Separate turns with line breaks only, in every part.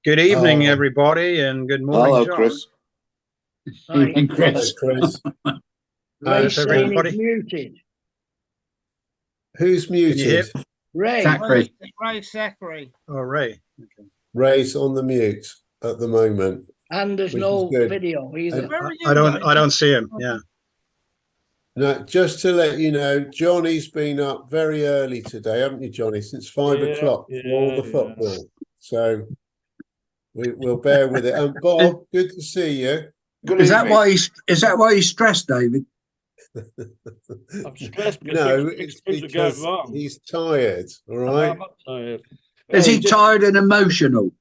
Good evening, everybody, and good morning,
hello,
John.
Chris.
Evening, Chris.
How's everybody?
Muted.
Who's muted?
Ray.
Zachary.
Ray Zachary.
Oh, Ray. Okay.
Ray's on the mute at the moment.
And there's
Which
no
is good.
video either.
I don't see him. Yeah.
Now, just to let you know, Johnny's been up very early today, haven't you, Johnny? Since 5 o'clock for all the football. So we'll bear with it. And Bob, good to see you.
Good
Is that
evening.
is that why he's stressed, David?
I'm stressed because
No,
things
it's
are going
because
wrong.
he's tired. All right.
I'm not tired.
Is he tired and emotional?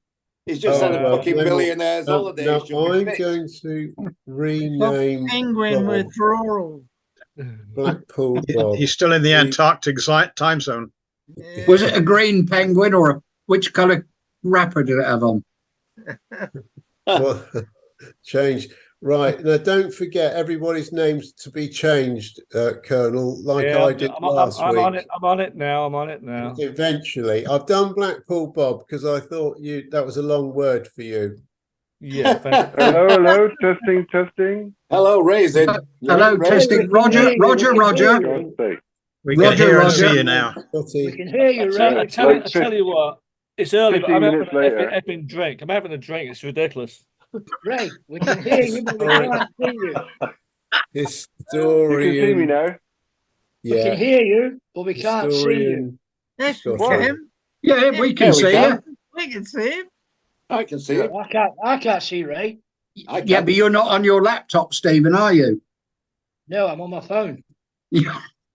He's just had a
well,
fucking
no,
billionaire's
no,
holiday.
no,
Should be
I'm
fixed.
going to rename
Penguin
Bob
withdrawal.
Blackpool Bob.
He's still in the Antarctic time zone.
Was it a green penguin or which colour wrapper did it have on?
Well, change. Right. Now, don't forget everybody's names to be changed, Colonel, like I did last week.
I'm on it now.
Eventually. I've done Blackpool Bob because I thought that was a long word for you.
Yeah. Thank you.
Hello, testing.
Hello, Raisin.
Hello, testing. Roger.
We can hear and see you now.
We can hear you,
I
Ray.
tell you what, it's early, but I'm
15
having
minutes later.
an effing drink. I'm having a drink. It's ridiculous.
Ray, we can hear you, but we can't see you.
You
Historian.
can see me now.
We can hear you, but we can't see you.
Yes, we
What?
can.
Yeah, we can see you.
We can see him.
I can see it.
I can't see Ray.
I can.
Yeah, but you're not on your laptop, Stephen, are you?
No, I'm on my phone.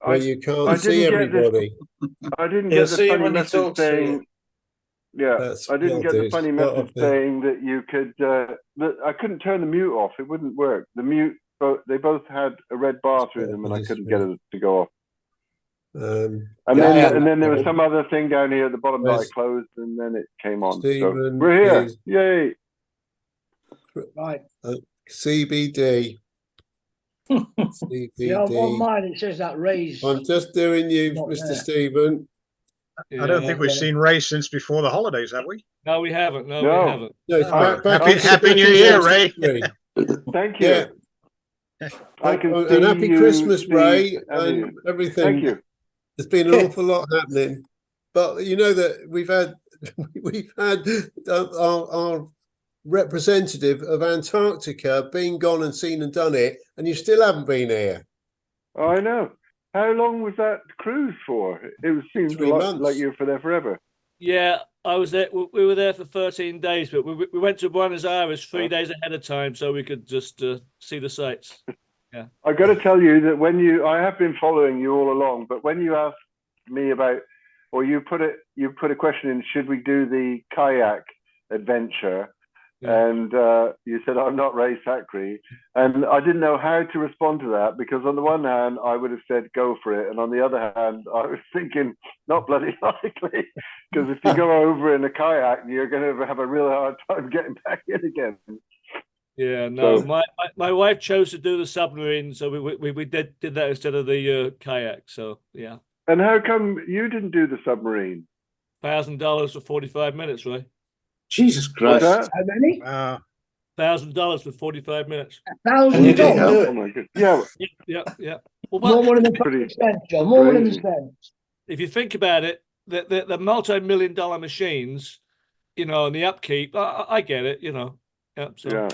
Well, you can't
I
see
didn't get this-
everybody.
I didn't
He'll
get the
see you
funny
when he
message
talks to you.
saying. Yeah,
That's
I didn't
what
get
it
the
is.
funny
What
message
of the-
saying that you could. That I couldn't turn the mute off. It wouldn't work. The mute, they both had a red bar through them, and I couldn't get it to go off. And then there was some other thing down here at the bottom that I
There's-
closed, and then it came on. So
Stephen
we're here.
is-
Yay!
Right.
CBD.
Yeah, on
CBD.
mine it says that Ray's.
I'm just doing you,
Not
Mr.
there.
Stephen.
I don't think we've seen Ray since before the holidays, have we?
No, we haven't. No,
No.
we haven't.
No, it's back
Happy
in
New Year, Ray.
2023.
Thank you.
Yeah.
I can see
And happy
you,
Christmas,
Steve,
Ray,
and
and
you.
everything.
Thank you.
There's been an awful lot happening, but you know that we've had our representative of Antarctica been gone and seen and done it, and you still haven't been here.
Oh, I know. How long was that cruise for? It seems
3 months.
like you were there forever.
Yeah, I was there. We were there for 13 days, but we went to Buenos Aires 3 days ahead of time so we could just see the sights. Yeah.
I got to tell you that I have been following you all along, but when you asked me about, or you put a question in, should we do the kayak adventure?
Yeah.
And you said, I'm not Ray Zachary. And I didn't know how to respond to that, because on the one hand, I would have said, go for it. And on the other hand, I was thinking, not bloody likely, because if you go over in a kayak, you're going to have a real hard time getting back in again.
Yeah, no,
So-
my wife chose to do the submarine, so we did that instead of the kayak. So yeah,
And how come you didn't do the submarine?
$1,000 for 45 minutes, right?
Jesus
What's
Christ.
that?
How many?
$1,000 for 45 minutes.
And you didn't
$1,000.
do it.
Oh my God. Yeah,
Yeah.
More
Well,
money than
Pretty
10%, John. More money than
crazy.
10.
if you think about it, the multi-million-dollar machines, and the upkeep, I get it, Yeah. So,
yeah.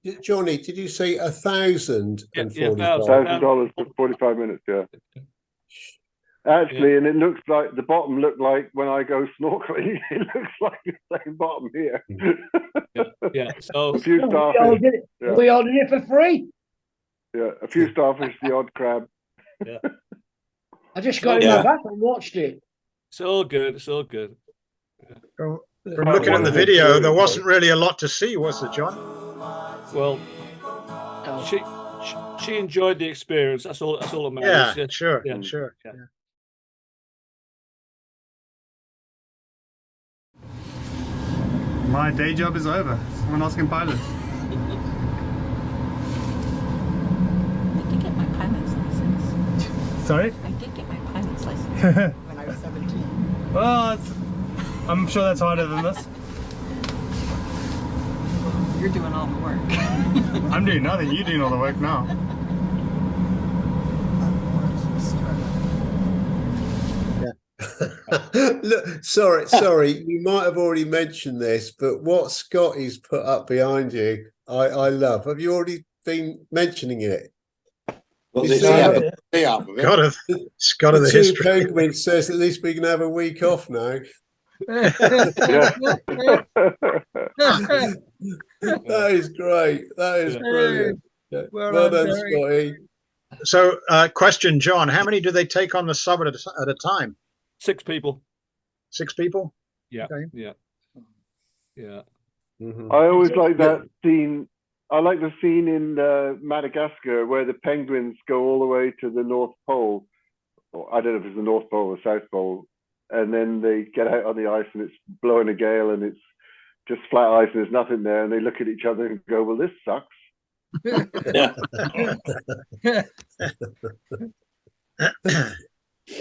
yeah.
Johnny, did you say 1,045?
$1,000 for 45 minutes, yeah. Actually, and it looks like the bottom looked like when I go snorkeling, it looks like the same bottom here.
Yeah. So
A few
We all
starfish,
did it.
Yeah.
We all did it for free.
yeah, a few starfish, the odd crab.
Yeah.
I just got in
Yeah.
my back and watched it.
It's all good. It's all good.
From looking at the video, there wasn't really a lot to see, was there, John?
Well,
Oh.
she enjoyed the experience. That's all. That's all that matters.
Yeah, sure,
Yeah.
sure.
Yeah.
Yeah.
My day job is over. Someone else can pilot.
I did get my pilot's license.
Sorry?
I did get my pilot's license when I was 17.
Well, I'm sure that's harder than this.
You're doing all the work.
I'm doing nothing. You're doing all the work now.
Look, sorry, you might have already mentioned this, but what Scotty's put up behind you, I love. Have you already been mentioning it?
Well,
You
the
see
album,
it?
the album.
God of, it's got of
The
the
two
history.
penguins says at least we can have a week off now. That is great. That is
Yeah.
brilliant. Yeah.
Well
Well
done,
done,
Derek.
Scotty.
So, question, John, how many do they take on the sub at a time?
6 people.
6 people?
Yeah.
Okay.
Yeah. Yeah.
Mhm.
I always like that scene. I like the scene in Madagascar where the penguins go all the way to the North Pole. Or I don't know if it's the North Pole or South Pole. And then they get out on the ice and it's blowing a gale and it's just flat ice and there's nothing there. And they look at each other and go, well, this sucks.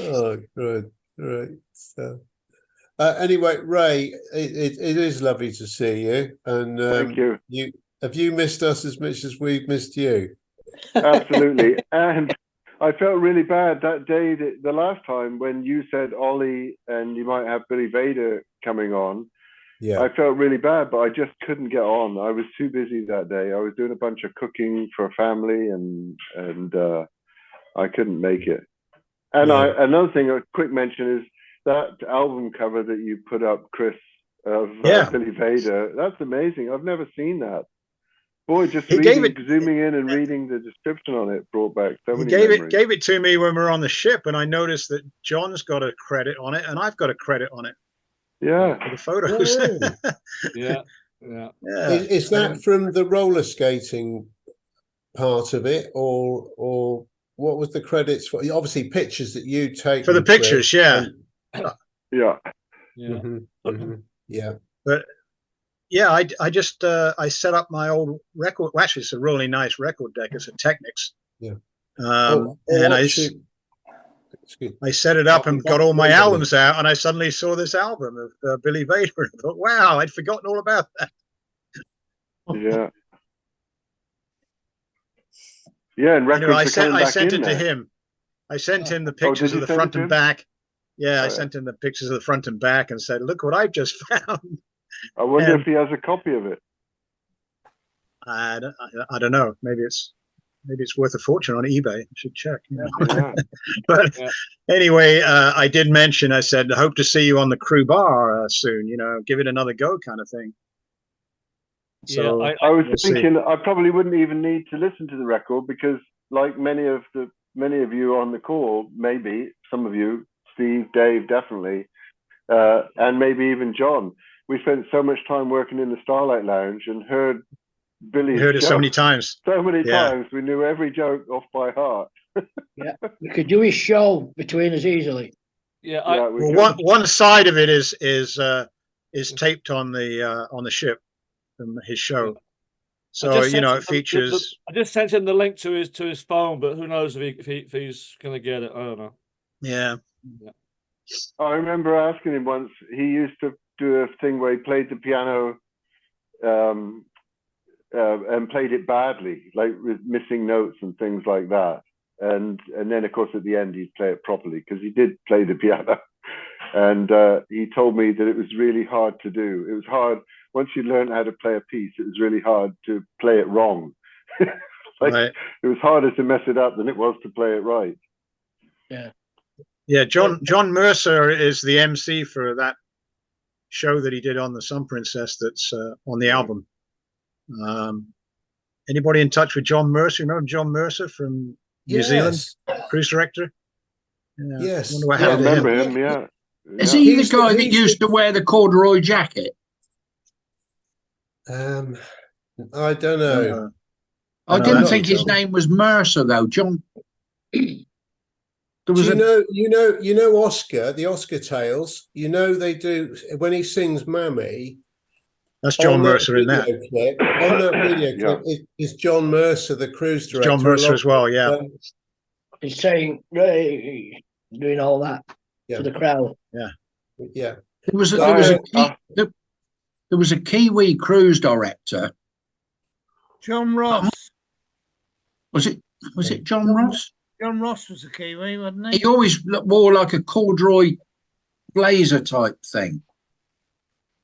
Oh, good, great stuff. Anyway, Ray, it is lovely to see you, and
Thank you.
Have you missed us as much as we've missed you?
Absolutely. And I felt really bad that day, the last time when you said Ollie and you might have Billy Vader coming on.
Yeah,
I felt really bad, but I just couldn't get on. I was too busy that day. I was doing a bunch of cooking for family and I couldn't make it. And
Yeah.
Another thing, a quick mention is that album cover that you put up, Chris, of
Yeah.
Billy Vader. That's amazing. I've never seen that. Boy, just
He gave
zooming in and reading the description on it brought back so
He
many
gave
memories.
it to me when we were on the ship, and I noticed that John's got a credit on it, and I've got a credit on it
Yeah.
for the photos.
Oh.
Yeah. Yeah.
Yeah.
Is that from the roller skating part of it, or what was the credits for? Obviously, pictures that you take
For the pictures, yeah.
Yeah.
Yeah.
Yeah.
But yeah, I just I set up my old record. Well, actually, it's a really nice record deck. It's a Technics.
Yeah.
And I set it up and got all my albums out, and I suddenly saw this album of Billy Vader, and I thought, wow, I'd forgotten all about that.
Yeah. Yeah, and records
Anyway,
are coming
I
back
sent
in
it to
there.
him. I sent him the
did
pictures
you
of the
send
front
it to
and
him?
back. Yeah, I
Oh, yeah.
sent him the pictures of the front and back and said, look what I've just found.
I wonder
And-
if he has a copy of it.
I don't know. Maybe it's worth a fortune on eBay. I should check. You know?
Yeah.
But
Yeah.
anyway, I did mention. I said, hope to see you on the crew bar soon. You know, give it another go, kind of thing. So
Yeah,
I was
we'll see.
thinking I probably wouldn't even need to listen to the record because, like many of you on the call, maybe some of you, Steve, Dave, definitely, and maybe even John, we spent so much time working in the Starlight Lounge and heard Billy's
heard it so
joke
many times.
so many
Yeah.
times. We knew every joke off by heart.
We could do his show between us easily.
yeah.
Yeah, we
Well,
could.
one side of it is taped on the ship from his show. So
just
you know,
sent
it
him
features.
I just sent him the link to his phone, but who knows if he's gonna get it? I don't know.
Yeah.
I remember asking him once. He used to do a thing where he played the piano and played it badly, like with missing notes and things like that. And then, of course, at the end, he'd play it properly because he did play the piano. And he told me that it was really hard to do. It was hard once you learn how to play a piece. It was really hard to play it wrong.
Right.
It was harder to mess it up than it was to play it right.
Yeah, John Mercer is the MC for that show that he did on the Sun Princess. That's on the album. Anybody in touch with John Mercer? You know John Mercer from New Zealand, cruise director.
Yes.
Wonder what
I
happened to
remember
him.
him. Yeah.
Is
Yeah.
he the
He's-
guy that
he's-
used to wear the corduroy jacket?
I don't know.
I
No,
didn't
that's
think his
not-
name was Mercer though, John. There
Do
was
you know Oscar, the Oscar Tales? You know they do when he sings "Mammy."
That's John
on
Mercer in that.
video clip, on that video
Yeah.
clip is John Mercer, the cruise
It's
director.
John Mercer
along
as well.
with,
Yeah.
He's saying, Ray, doing all that
Yeah.
to the crowd.
yeah.
there was a Kiwi cruise director.
John Ross.
Was it John Ross?
John Ross was a Kiwi, wasn't he?
He always wore like a corduroy blazer type thing.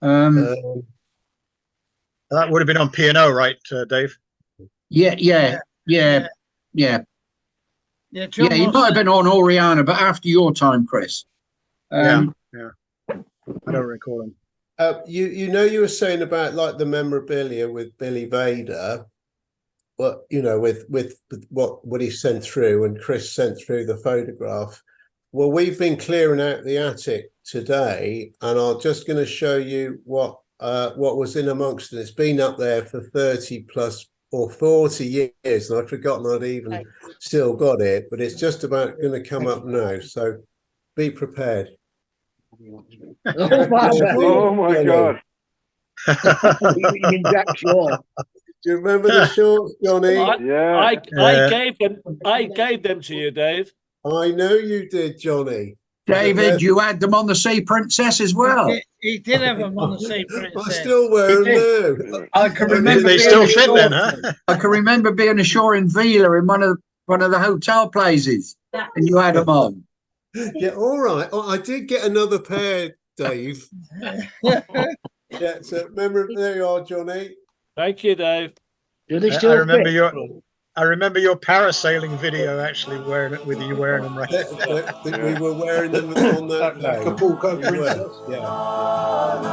Um,
That would have been on P&O, right, Dave?
Yeah.
Yeah,
John
yeah,
he
Ross.
might have been on Oriana, but after your time, Chris.
Yeah. I don't recall him.
you know you were saying about like the memorabilia with Billy Vader, what you know with what he sent through, and Chris sent through the photograph. Well, we've been clearing out the attic today, and I'm just going to show you what was in amongst it. It's been up there for 30 plus or 40 years, and I've forgotten I'd even still got it, but it's just about going to come up now. So be prepared.
Oh my God.
You mean Jack Shaw.
Do you remember the shorts, Johnny?
Yeah.
I gave them to you, Dave.
I know you did, Johnny.
David, you had them on the Sea Princess as well.
He did have them on the Sea
I
Princess.
still wear them now.
I can remember
They
being
still fit
ashore-
then, huh?
I can remember being ashore in Vila in one of the hotel places, and you had them on.
Yeah, all right. Oh, I did get another pair, Dave. Yeah, so remember, there you are, Johnny.
Thank you, Dave.
Do they
I
still
remember
fit?
I remember your parasailing video actually wearing it with you wearing them right.
That we were wearing them on that day.
Acapulco
We were,
Princess.
yeah.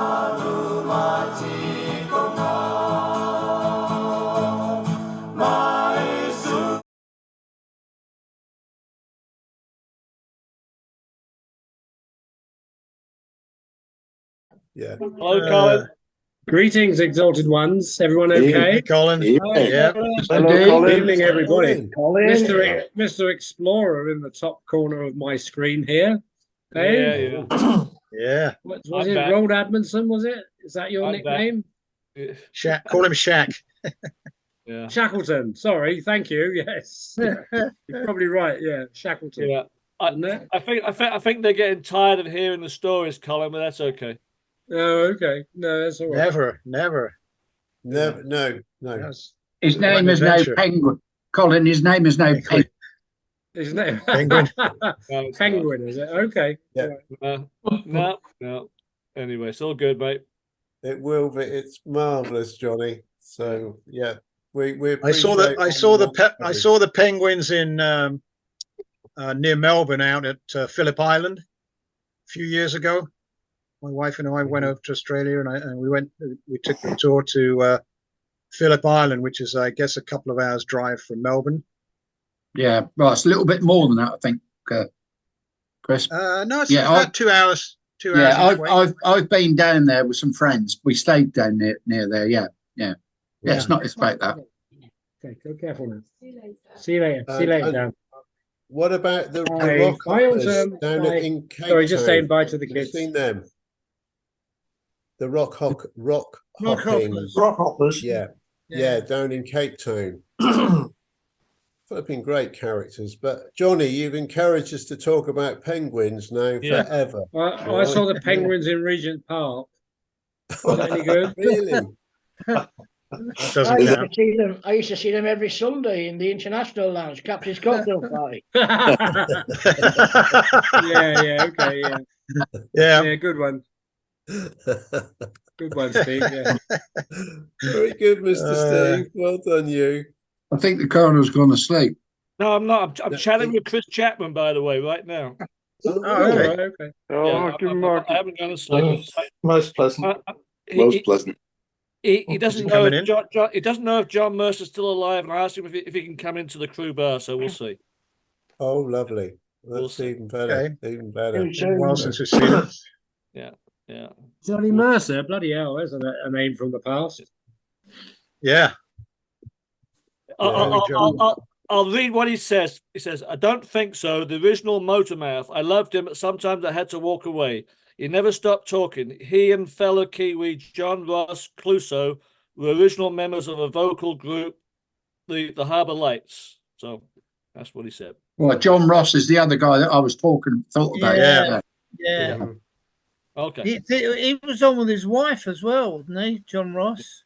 Yeah.
Hello, Colin.
Greetings, exalted ones. Everyone
Hey.
okay?
Hey, Colin.
Evening.
Yeah.
Hello,
Dave.
Good
Colin.
evening, everybody.
Colin.
Mr. Explorer in the top corner of my screen here.
Yeah,
Hey,
yeah.
Yeah.
what
I'm
was it?
back.
Roald Admonson, was it? Is that your
I'm back.
nickname?
Shaq. Call him Shaq.
Yeah.
Shackleton. Sorry, thank you. Yes, you're probably right. Yeah, Shackleton.
Yeah.
Isn't it?
I think they're getting tired of hearing the stories, Colin, but that's okay.
Oh, okay. No, that's all right.
Never.
No.
That's
His
Quite an
name is now
adventure.
Penguin. Colin, his name is now
Penguin.
Penguin.
His name
Penguin.
No, it's
Penguin, is it? Okay.
Yeah.
not. No. Anyway, it's all good, mate.
It will be. It's marvelous, Johnny. So yeah, we.
I saw the penguins in near Melbourne out at Phillip Island a few years ago. My wife and I went over to Australia, and we took the tour to Phillip Island, which is I guess a couple of hours drive from Melbourne.
Yeah, well, it's a little bit more than that, I think, Chris.
No, it's
Yeah,
about 2 hours. 2 hours.
Yeah,
each way.
I've been down there with some friends. We stayed down near there. Yeah. It's not. It's about that.
Okay, go careful now. See you later. See you later,
and-
Dan.
What about the
Bye.
rock
Bye,
hoppers
Autumn.
down
Bye.
in Cape
Sorry, just
Town?
saying bye to the
Have you
kids.
seen them? The rock hopping.
hoppers.
Rock hoppers.
Yeah, down in Cape Town. Flipping great characters. But Johnny, you've encouraged us to talk about penguins now
Yeah.
forever.
I saw the penguins in Regent Park. Was that any good?
Really?
That
I
doesn't
used
count.
to see them. I used to see them every Sunday in the International Lounge, Captain's Cocktail Party.
Yeah, okay, yeah.
Yeah.
Good one. Good one, Steve. Yeah.
Very good, Mr. Steve. Well done, you.
I think the coroner's gone to sleep.
No, I'm not. I'm chatting with Chris Chapman, by the way, right now.
Oh,
Oh,
really?
All right, okay.
Oh,
Yeah,
give him a-
I haven't gone to sleep.
Most pleasant.
Most pleasant.
He doesn't
he
know
coming
if
in?
John, he doesn't know if John Mercer's still alive, and I asked him if he can come into the crew bar. So we'll see.
Oh, lovely. That's even better.
Okay.
Even better.
It's been a while since we've seen it.
Yeah.
Johnny Mercer, bloody hell, isn't it? A name from the past.
Yeah.
I'll read what he says. He says, "I don't think so. The original Motormouth. I loved him, but sometimes I had to walk away. He never stopped talking. He and fellow Kiwi John Ross Clouseau were original members of a vocal group, the Harbour Lights." So that's what he said.
Well, John Ross is the other guy that I was thought about.
Yeah.
Okay.
He was on with his wife as well, wasn't he, John Ross?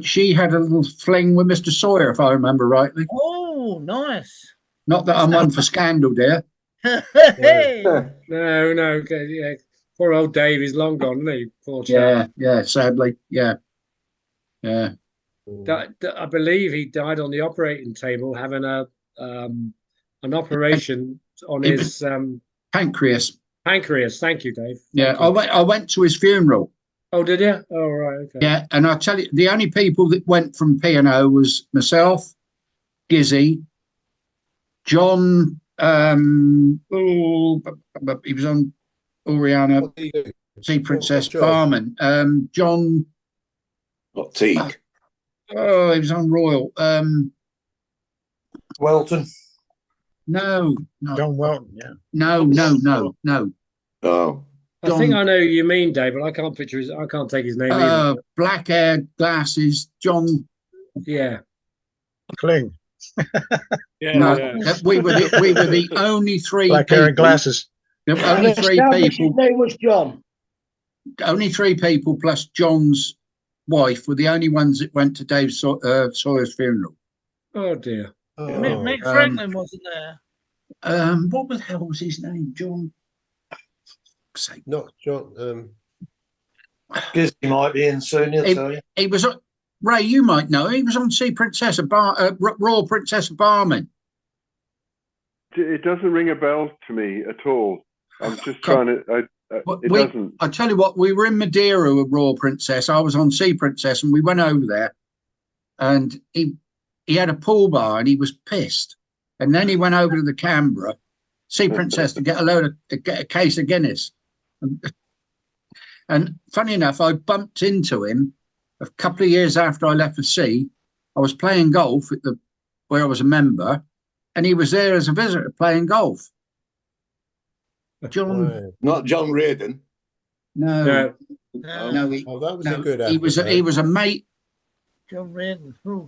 She had a little fling with Mr. Sawyer, if I remember rightly.
Oh, nice.
Not that I'm one for scandal, dear.
Hey.
No, okay, yeah. Poor old Dave, he's long gone, isn't he? Poor chap.
Yeah, sadly, yeah.
I believe he died on the operating table having an operation on his
pancreas.
Pancreas, thank you, Dave.
Yeah, I went to his funeral.
Oh, did you? Oh, right, okay.
Yeah, and I'll tell you, the only people that went from P&O was myself, Gizzy, John, he was on Oriana, Sea Princess Barman, John.
Not Teague.
Oh, he was on Royal.
Welton.
No.
John Welton, yeah.
No.
Oh.
I think I know who you mean, Dave, but I can't picture his. I can't take his name either.
Black hair, glasses, John.
Yeah.
Kling.
We were the only three.
Black hair and glasses.
There were only three people.
His name was John.
Only three people plus John's wife were the only ones that went to Dave Sawyer's funeral.
Oh dear.
Mick Franklin wasn't there.
What the hell was his name? John.
Not John.
Guess he might be in soon. He'll tell you.
He was Ray. You might know. He was on Sea Princess, Royal Princess of Barman.
It doesn't ring a bell to me at all. I'm just trying to. It doesn't.
I tell you what, we were in Madeira with Royal Princess. I was on Sea Princess, and we went over there, and he had a pool bar, and he was pissed. And then he went over to the Canberra, Sea Princess, to get a case of Guinness. And funny enough, I bumped into him a couple of years after I left the sea. I was playing golf at where I was a member, and he was there as a visitor playing golf. John,
not John Reardon.
No.
That was a good.
He was a mate.
John Reardon. Who?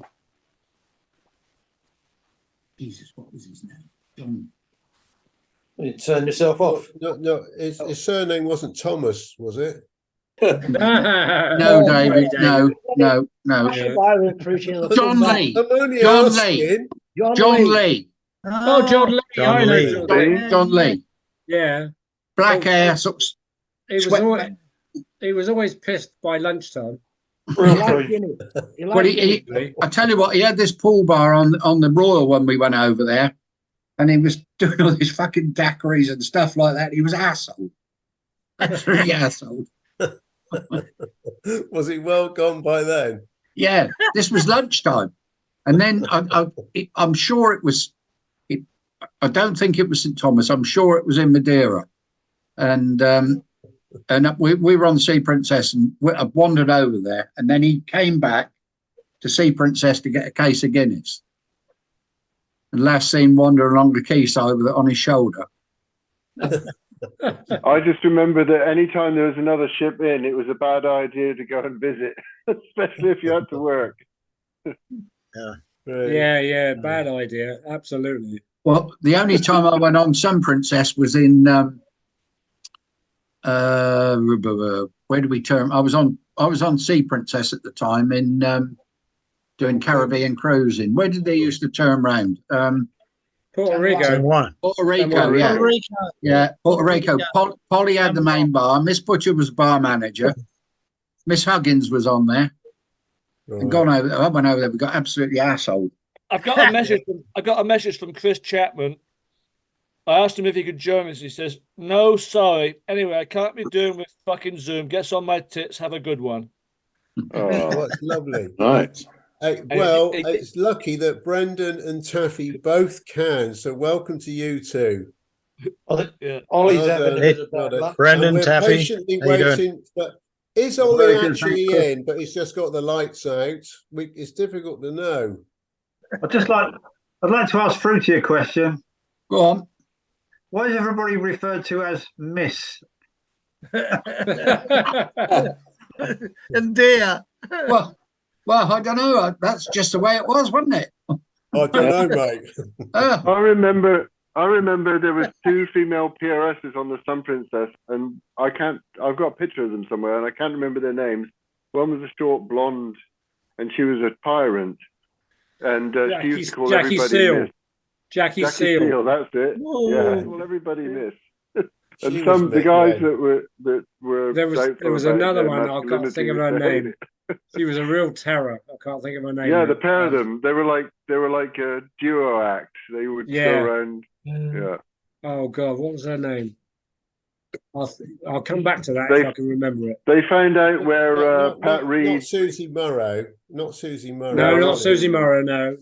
Jesus, what was his name? John.
You turn yourself off.
No, his surname wasn't Thomas, was it?
No, David. No. John Lee. John Lee.
Oh, John Lee.
John Lee.
John Lee.
Yeah.
Black hair.
He was always pissed by lunchtime.
I tell you what, he had this pool bar on the Royal when we went over there, and he was doing all these fucking daiquiris and stuff like that. He was asshole. Absolutely asshole.
Was he well gone by then?
Yeah, this was lunchtime, and then I'm sure it was. I don't think it was St Thomas. I'm sure it was in Madeira, and we were on Sea Princess, and I wandered over there, and then he came back to Sea Princess to get a case of Guinness, and last seen wandering along the quayside with it on his shoulder.
I just remember that anytime there was another ship in, it was a bad idea to go and visit, especially if you had to work.
Yeah, bad idea. Absolutely.
Well, the only time I went on Sun Princess was in where did we turn? I was on Sea Princess at the time in doing Caribbean cruising. Where did they used to turn round?
Puerto Rico.
Puerto Rico, yeah. Yeah, Puerto Rico. Polly had the main bar. Miss Butcher was bar manager. Miss Huggins was on there. And I went over there. We got absolutely asshole.
I got a message from Chris Chapman. I asked him if he could join us. He says, "No, sorry. Anyway, I can't be doing with fucking Zoom. Gets on my tits. Have a good one."
Oh, that's lovely.
Right.
Well, it's lucky that Brendan and Taffy both can. So welcome to you two.
I think
Yeah.
Ollie's
Well
having a
done,
bit of
well
bad
done.
luck.
Brendan
And we're
Taffy,
patiently
how you doing?
waiting. But is
Very
Ollie
good,
actually
thank you.
in? But he's just got the lights out. It's difficult to know.
I'd like to ask Fruity a question.
Go on.
Why is everybody referred to as Miss?
And dear.
Well, I don't know. That's just the way it was, wasn't it?
I don't know, mate.
I remember there was 2 female PRSs on the Sun Princess, and I've got a picture of them somewhere, and I can't remember their names. One was a short blonde, and she was a tyrant, and she used to call
Jackie
everybody
Seal.
Miss.
Jackie Seal.
That's it.
Whoa.
Yeah, call everybody Miss. And
She
some
was
the
Miss,
guys
yeah.
that were
There was
about
another
their
one. I can't
masculinity
think of her
used to hate
name.
it.
She was a real terror. I can't think of her name.
Yeah,
now.
the pair of them. They were like a duo act. They would
Yeah.
go around. Yeah.
Oh God, what was her name? I'll come back to that
They-
if I can remember it.
They found out where Pat
Not
Reed.
Susie Morrow. Not Susie Morrow.
No,
No,
not Susie Morrow. No.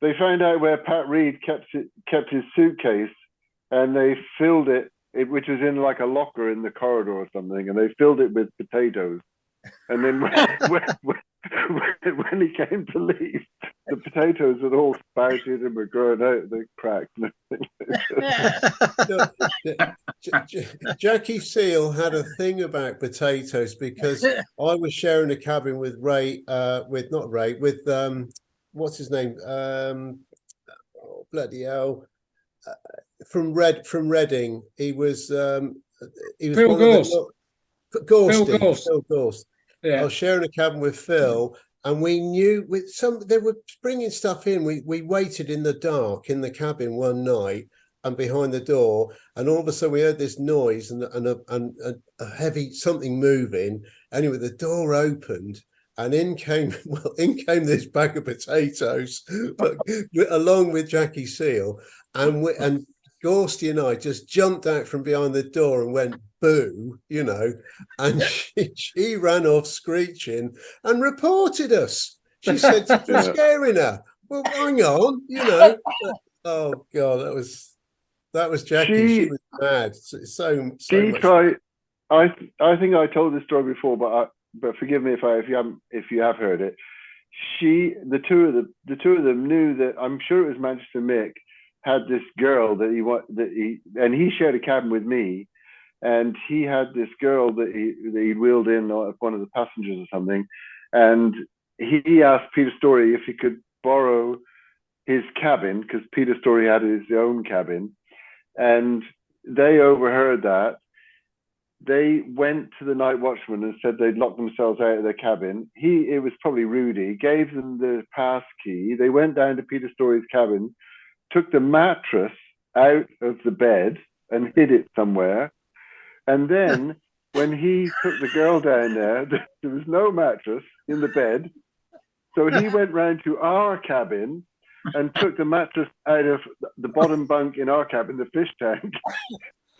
They found out where Pat Reed kept his suitcase, and they filled it, which was in like a locker in the corridor or something, and they filled it with potatoes. And then when he came to leave, the potatoes had all sprouted and were growing out. They cracked.
Jackie Seal had a thing about potatoes because I was sharing a cabin with Ray, with what's his name? Oh, bloody hell. From Reading. He was
Phil
one
Gorst.
of the Gorsty,
Phil Gorst.
Phil Gorst. I
Yeah.
was sharing a cabin with Phil, and we knew they were bringing stuff in. We waited in the dark in the cabin one night and behind the door, and all of a sudden we heard this noise and a heavy something moving. Anyway, the door opened, and in came this bag of potatoes, but along with Jackie Seal, and Gorsty and I just jumped out from behind the door and went boo, and she ran off screeching and reported us. She said we're scaring her. Well, hang on, Oh God, that was Jackie. She was mad. So
She
much.
tried. I think I told this story before, but forgive me if you have heard it. The two of them knew that. I'm sure it was Manchester Mick had this girl and he shared a cabin with me, and he had this girl that he wheeled in one of the passengers or something, and he asked Peter Storey if he could borrow his cabin because Peter Storey had his own cabin, and they overheard that. They went to the night watchman and said they'd locked themselves out of their cabin. It was probably Rudy, gave them the pass key. They went down to Peter Storey's cabin, took the mattress out of the bed and hid it somewhere. And then when he took the girl down there was no mattress in the bed. So he went round to our cabin and took the mattress out of the bottom bunk in our cabin, the fish tank,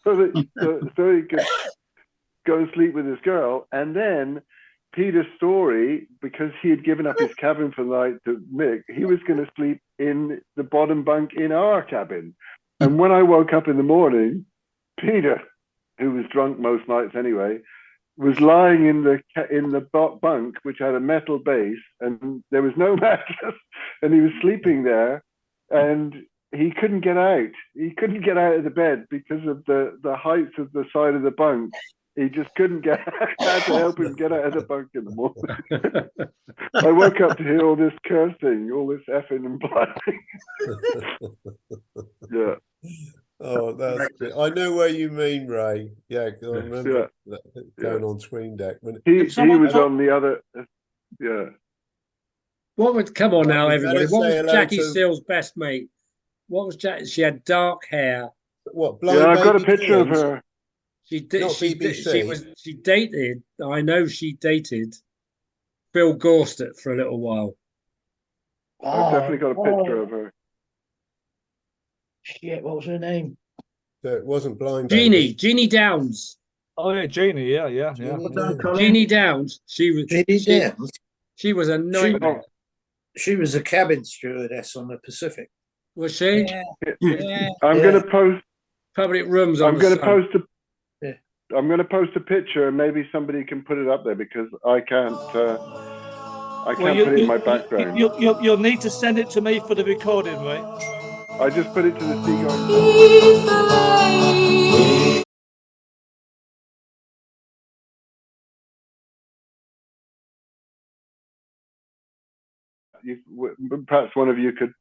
so he could go and sleep with his girl. And then Peter Storey, because he had given up his cabin for the night to Mick, he was going to sleep in the bottom bunk in our cabin. And when I woke up in the morning, Peter, who was drunk most nights anyway, was lying in the bunk, which had a metal base, and there was no mattress, and he was sleeping there, and he couldn't get out. He couldn't get out of the bed because of the height of the side of the bunk. He just couldn't get out. I had to help him get out of the bunk in the morning. I woke up to hear all this cursing, all this effing and blinding. Yeah.
Oh, that's good. I know where you mean, Ray. Yeah, 'cause I remember going on Tween Deck.
He was on the other. Yeah.
Come on now,
We
everybody.
better
What
say
was
hello
Jackie
to-
Seal's best mate? What was Jackie? She had dark hair.
What? Blind
Yeah, I've got a
Baby
picture of
Jones?
her.
She did.
Not
She
BBC.
dated. I know she dated Phil Gorst for a little while.
I've definitely got a picture of her.
Shit, what was her name?
So it wasn't Blind Baby.
Jeannie Downs.
Oh yeah, Jeannie. Yeah.
Jeannie
Done,
Downs.
Colin?
Jeannie Downs. She was.
Jeannie Downs.
She was a nightmare.
She was a cabin stewardess on the Pacific.
Was she?
Yeah.
I'm
Yeah.
going to post.
public rooms on
I'm
the
going to
site.
post a. I'm going to post a picture, and maybe somebody can put it up there because I can't. I can't put it in my background.
You'll need to send it to me for the recording, right?
I just put it to the Seagull. Perhaps one of you could.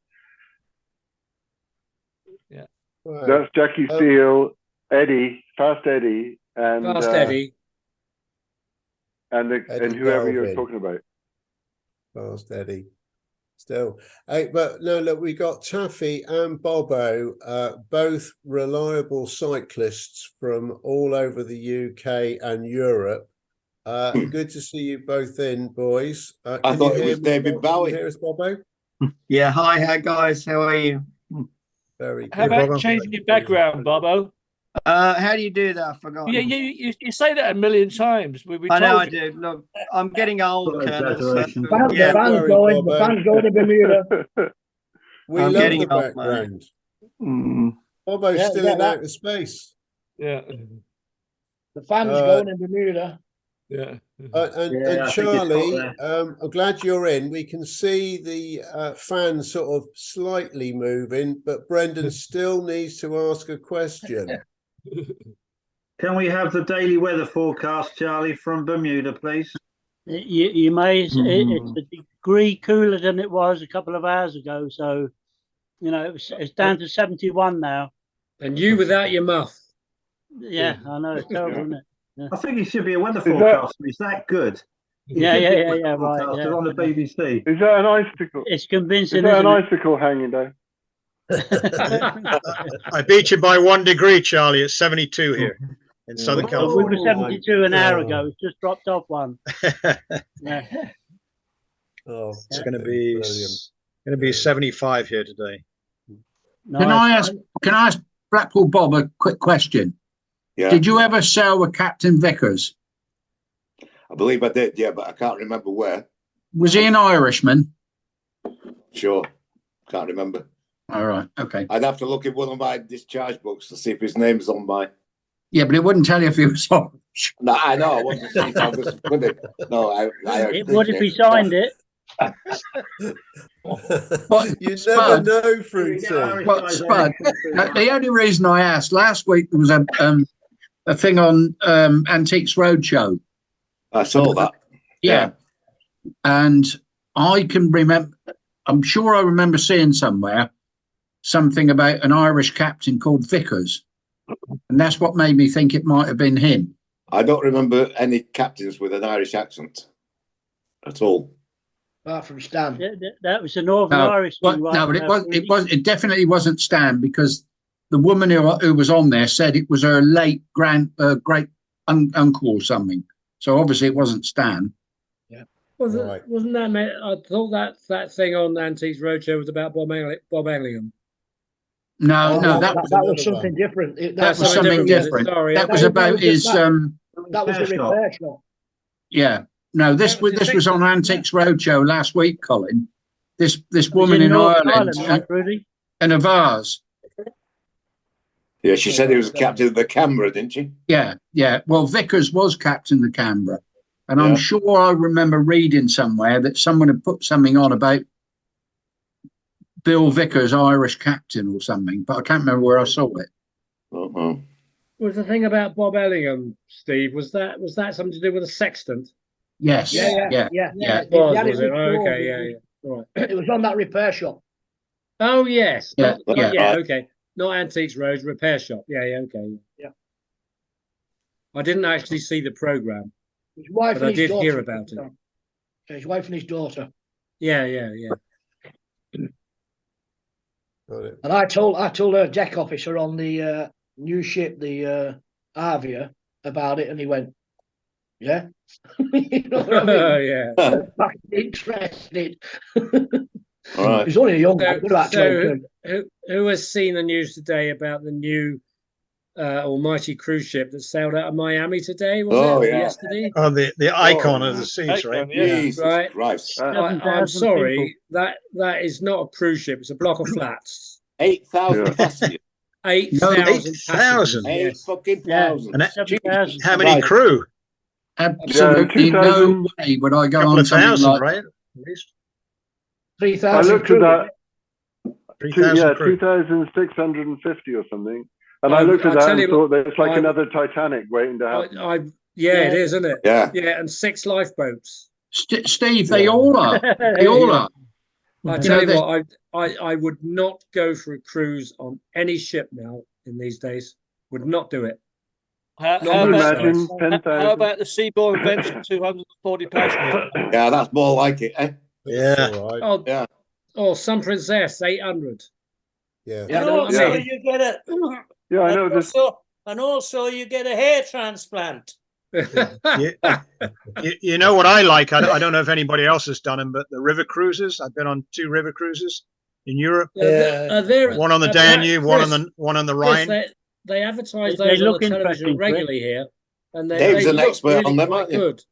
Yeah.
Right.
That's Jackie Steele, Eddie, Fast Eddie, and
Fast Eddie.
and
Eddie
whoever
Galvin.
you're talking about.
Fast Eddie. Still. Hey, but no, look, we got Taffy and Bobo, both reliable cyclists from all over the UK and Europe. Good to see you both in, boys.
I thought it was David Bowie.
Can you hear us, Bobo?
Yeah, hi guys, how are you?
Very good.
How about changing your background, Bobo?
How do you do that? I forgot.
Yeah, you say that a million times. We
I know
told
I
you.
do. Look, I'm getting old, Colonel. So,
The fan's going to Bermuda.
We
I'm
love
getting
the
old,
background.
Mm.
Bobo's
Yeah,
still
yeah,
in
that-
outer space.
Yeah.
The fan's going to Bermuda.
Yeah.
And Charlie, I'm glad you're in. We can see the fan sort of slightly moving, but Brendan still needs to ask a question.
Can we have the daily weather forecast, Charlie, from Bermuda, please?
You may. It's a degree cooler than it was a couple of hours ago. So, you know, it's down to 71 now.
And you without your muff.
Yeah, I know. It's terrible, isn't it? Yeah.
I think it should be a weather forecaster. Is that good?
Yeah, right.
Forecaster
Yeah.
on the BBC.
Is that an icicle?
It's convincing.
Is that an
isn't it?
icicle hanging down?
I beat you by 1 degree, Charlie. It's 72 here in Southern
We
California.
were 72 an hour ago. It's just dropped off one. Yeah.
Oh,
It's going to be 75 here today.
Can I ask Blackpool Bob a quick question?
Yeah.
Did you ever sail with Captain Vickers?
I believe I did, yeah, but I can't remember where.
Was he an Irishman?
Sure. Can't remember.
All right, okay.
I'd have to look at one of my discharge books to see if his name's on my.
Yeah, but it wouldn't tell you if he was Irish.
No, I know. I wanted to see if I was. No,
It would if he signed it.
But
You never
Spud,
know, Fruity.
Spud, the only reason I asked, last week there was a thing on Antiques Roadshow.
I saw that.
Yeah. And I can remember, I'm sure I remember seeing somewhere something about an Irish captain called Vickers. And that's what made me think it might have been him.
I don't remember any captains with an Irish accent at all.
Apart from Stan.
That was a Northern Irish thing, right?
No, but it definitely wasn't Stan, because the woman who was on there said it was her late great uncle or something. So obviously it wasn't Stan.
Wasn't
Right.
that? I thought that thing on Antiques Roadshow was about Bob Ellingham.
No,
that was something different.
That was something different.
Sorry,
that was about his
that was the repair shop.
Yeah. No, this was on Antiques Roadshow last week, Colin. This woman in Ireland and a vase.
Yeah, she said he was captain of the Canberra, didn't she?
Yeah. Well, Vickers was captain of the Canberra. And I'm sure I remember reading somewhere that someone had put something on about Bill Vickers, Irish captain or something, but I can't remember where I saw it.
Was the thing about Bob Ellingham, Steve? Was that something to do with a sextant?
Yes.
Yeah.
It was it? Oh, okay, yeah. Right.
It was on that repair shop.
Oh yes.
Yeah.
Okay. Not Antiques Road, repair shop. Yeah, okay.
Yeah.
I didn't actually see the program,
His wife
but
and
I
his
did
daughter.
hear about it.
His wife and his daughter.
Yeah.
Got it.
And I told her deck officer on the new ship, the Avia, about it, and he went, "Yeah." You know what I mean?
Yeah.
Back interested.
All right.
He's only a young man.
So who has seen the news today about the new almighty cruise ship that sailed out of Miami today? Was it yesterday?
Oh, the icon of the seas, right?
Jesus
Right.
Christ.
I'm sorry, that is not a cruise ship. It's a block of flats.
8,000 passengers.
8,000.
8,000.
Eight fucking
Yeah.
thousand.
And that-
7,000.
how many
Right.
crew?
Absolutely no
2000
way would I go
Couple
on
of
something
thousand,
like
right? At least
I
3,000
looked at
crew.
that.
3,000 crew.
2,650 or something. And I
I-
looked at
I
that
tell
and
you
thought that it's like
I-
another Titanic waiting to happen.
Yeah, it is, isn't it?
Yeah.
Yeah, and 6 lifeboats.
Steve, they all are. They all are.
I
You
tell
know,
you
they-
what, I would not go for a cruise on any ship now in these days. Would not do it.
How,
Not
how,
my
about,
size.
Imagine
how
10,000.
about the Seabourn Adventure 240 passengers?
Yeah, that's more like it, eh?
Yeah.
That's all right.
Oh,
Yeah.
oh, Sun Princess 800.
Yeah.
Yeah,
And
I know what I
also
mean.
you get a
Yeah, I know this.
and also you get a hair transplant.
You know what I like? I don't know if anybody else has done them, but the river cruises. I've been on 2 river cruises in Europe. One on the Danube, one on the Rhine.
They advertise
They
those on
look
the television
interesting, Chris.
regularly here, and
Dave's
they
an
look
expert
really
on them,
quite
aren't you?
good.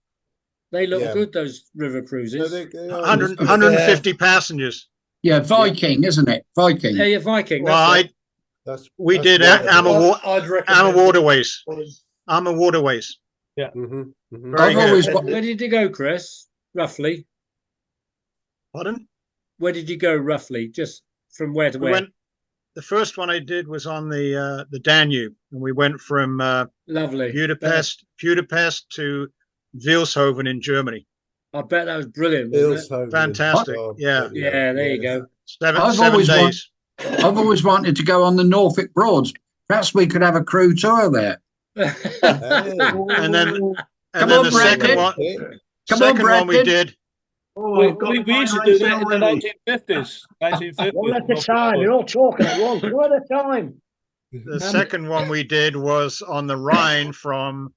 They look
Yeah.
good, those river
No,
cruises.
they are.
150 passengers.
Yeah, Viking, isn't it? Viking.
Yeah, Viking.
Well,
That's
we
that's
did
wonderful.
I'd recommend
Armour
it.
Waterways. Armour Waterways.
Yeah.
Mm-hmm.
Very good.
Where did you go, Chris? Roughly.
Pardon?
Where did you go roughly? Just from where to
We
where?
went. The first one I did was on the Danube, and we went from
Lovely.
Budapest to Vilshofen in Germany.
I bet that was brilliant. Wasn't it?
Vilshofen.
Fantastic.
Oh,
Yeah.
Yeah, there you go.
Seven
I've always
days.
I've always wanted to go on the Norfolk Broads. Perhaps we could have a crew tour there.
And then
Come
the
on, Brad
second
Pitt.
one,
Come on,
second
Brad
one we
Pitt.
did.
Oh, I've got
We
my
used to do that in the
already.
1950s. 1950s.
One at a time. You're all talking at once. One at a time.
The second one we did was on the Rhine from,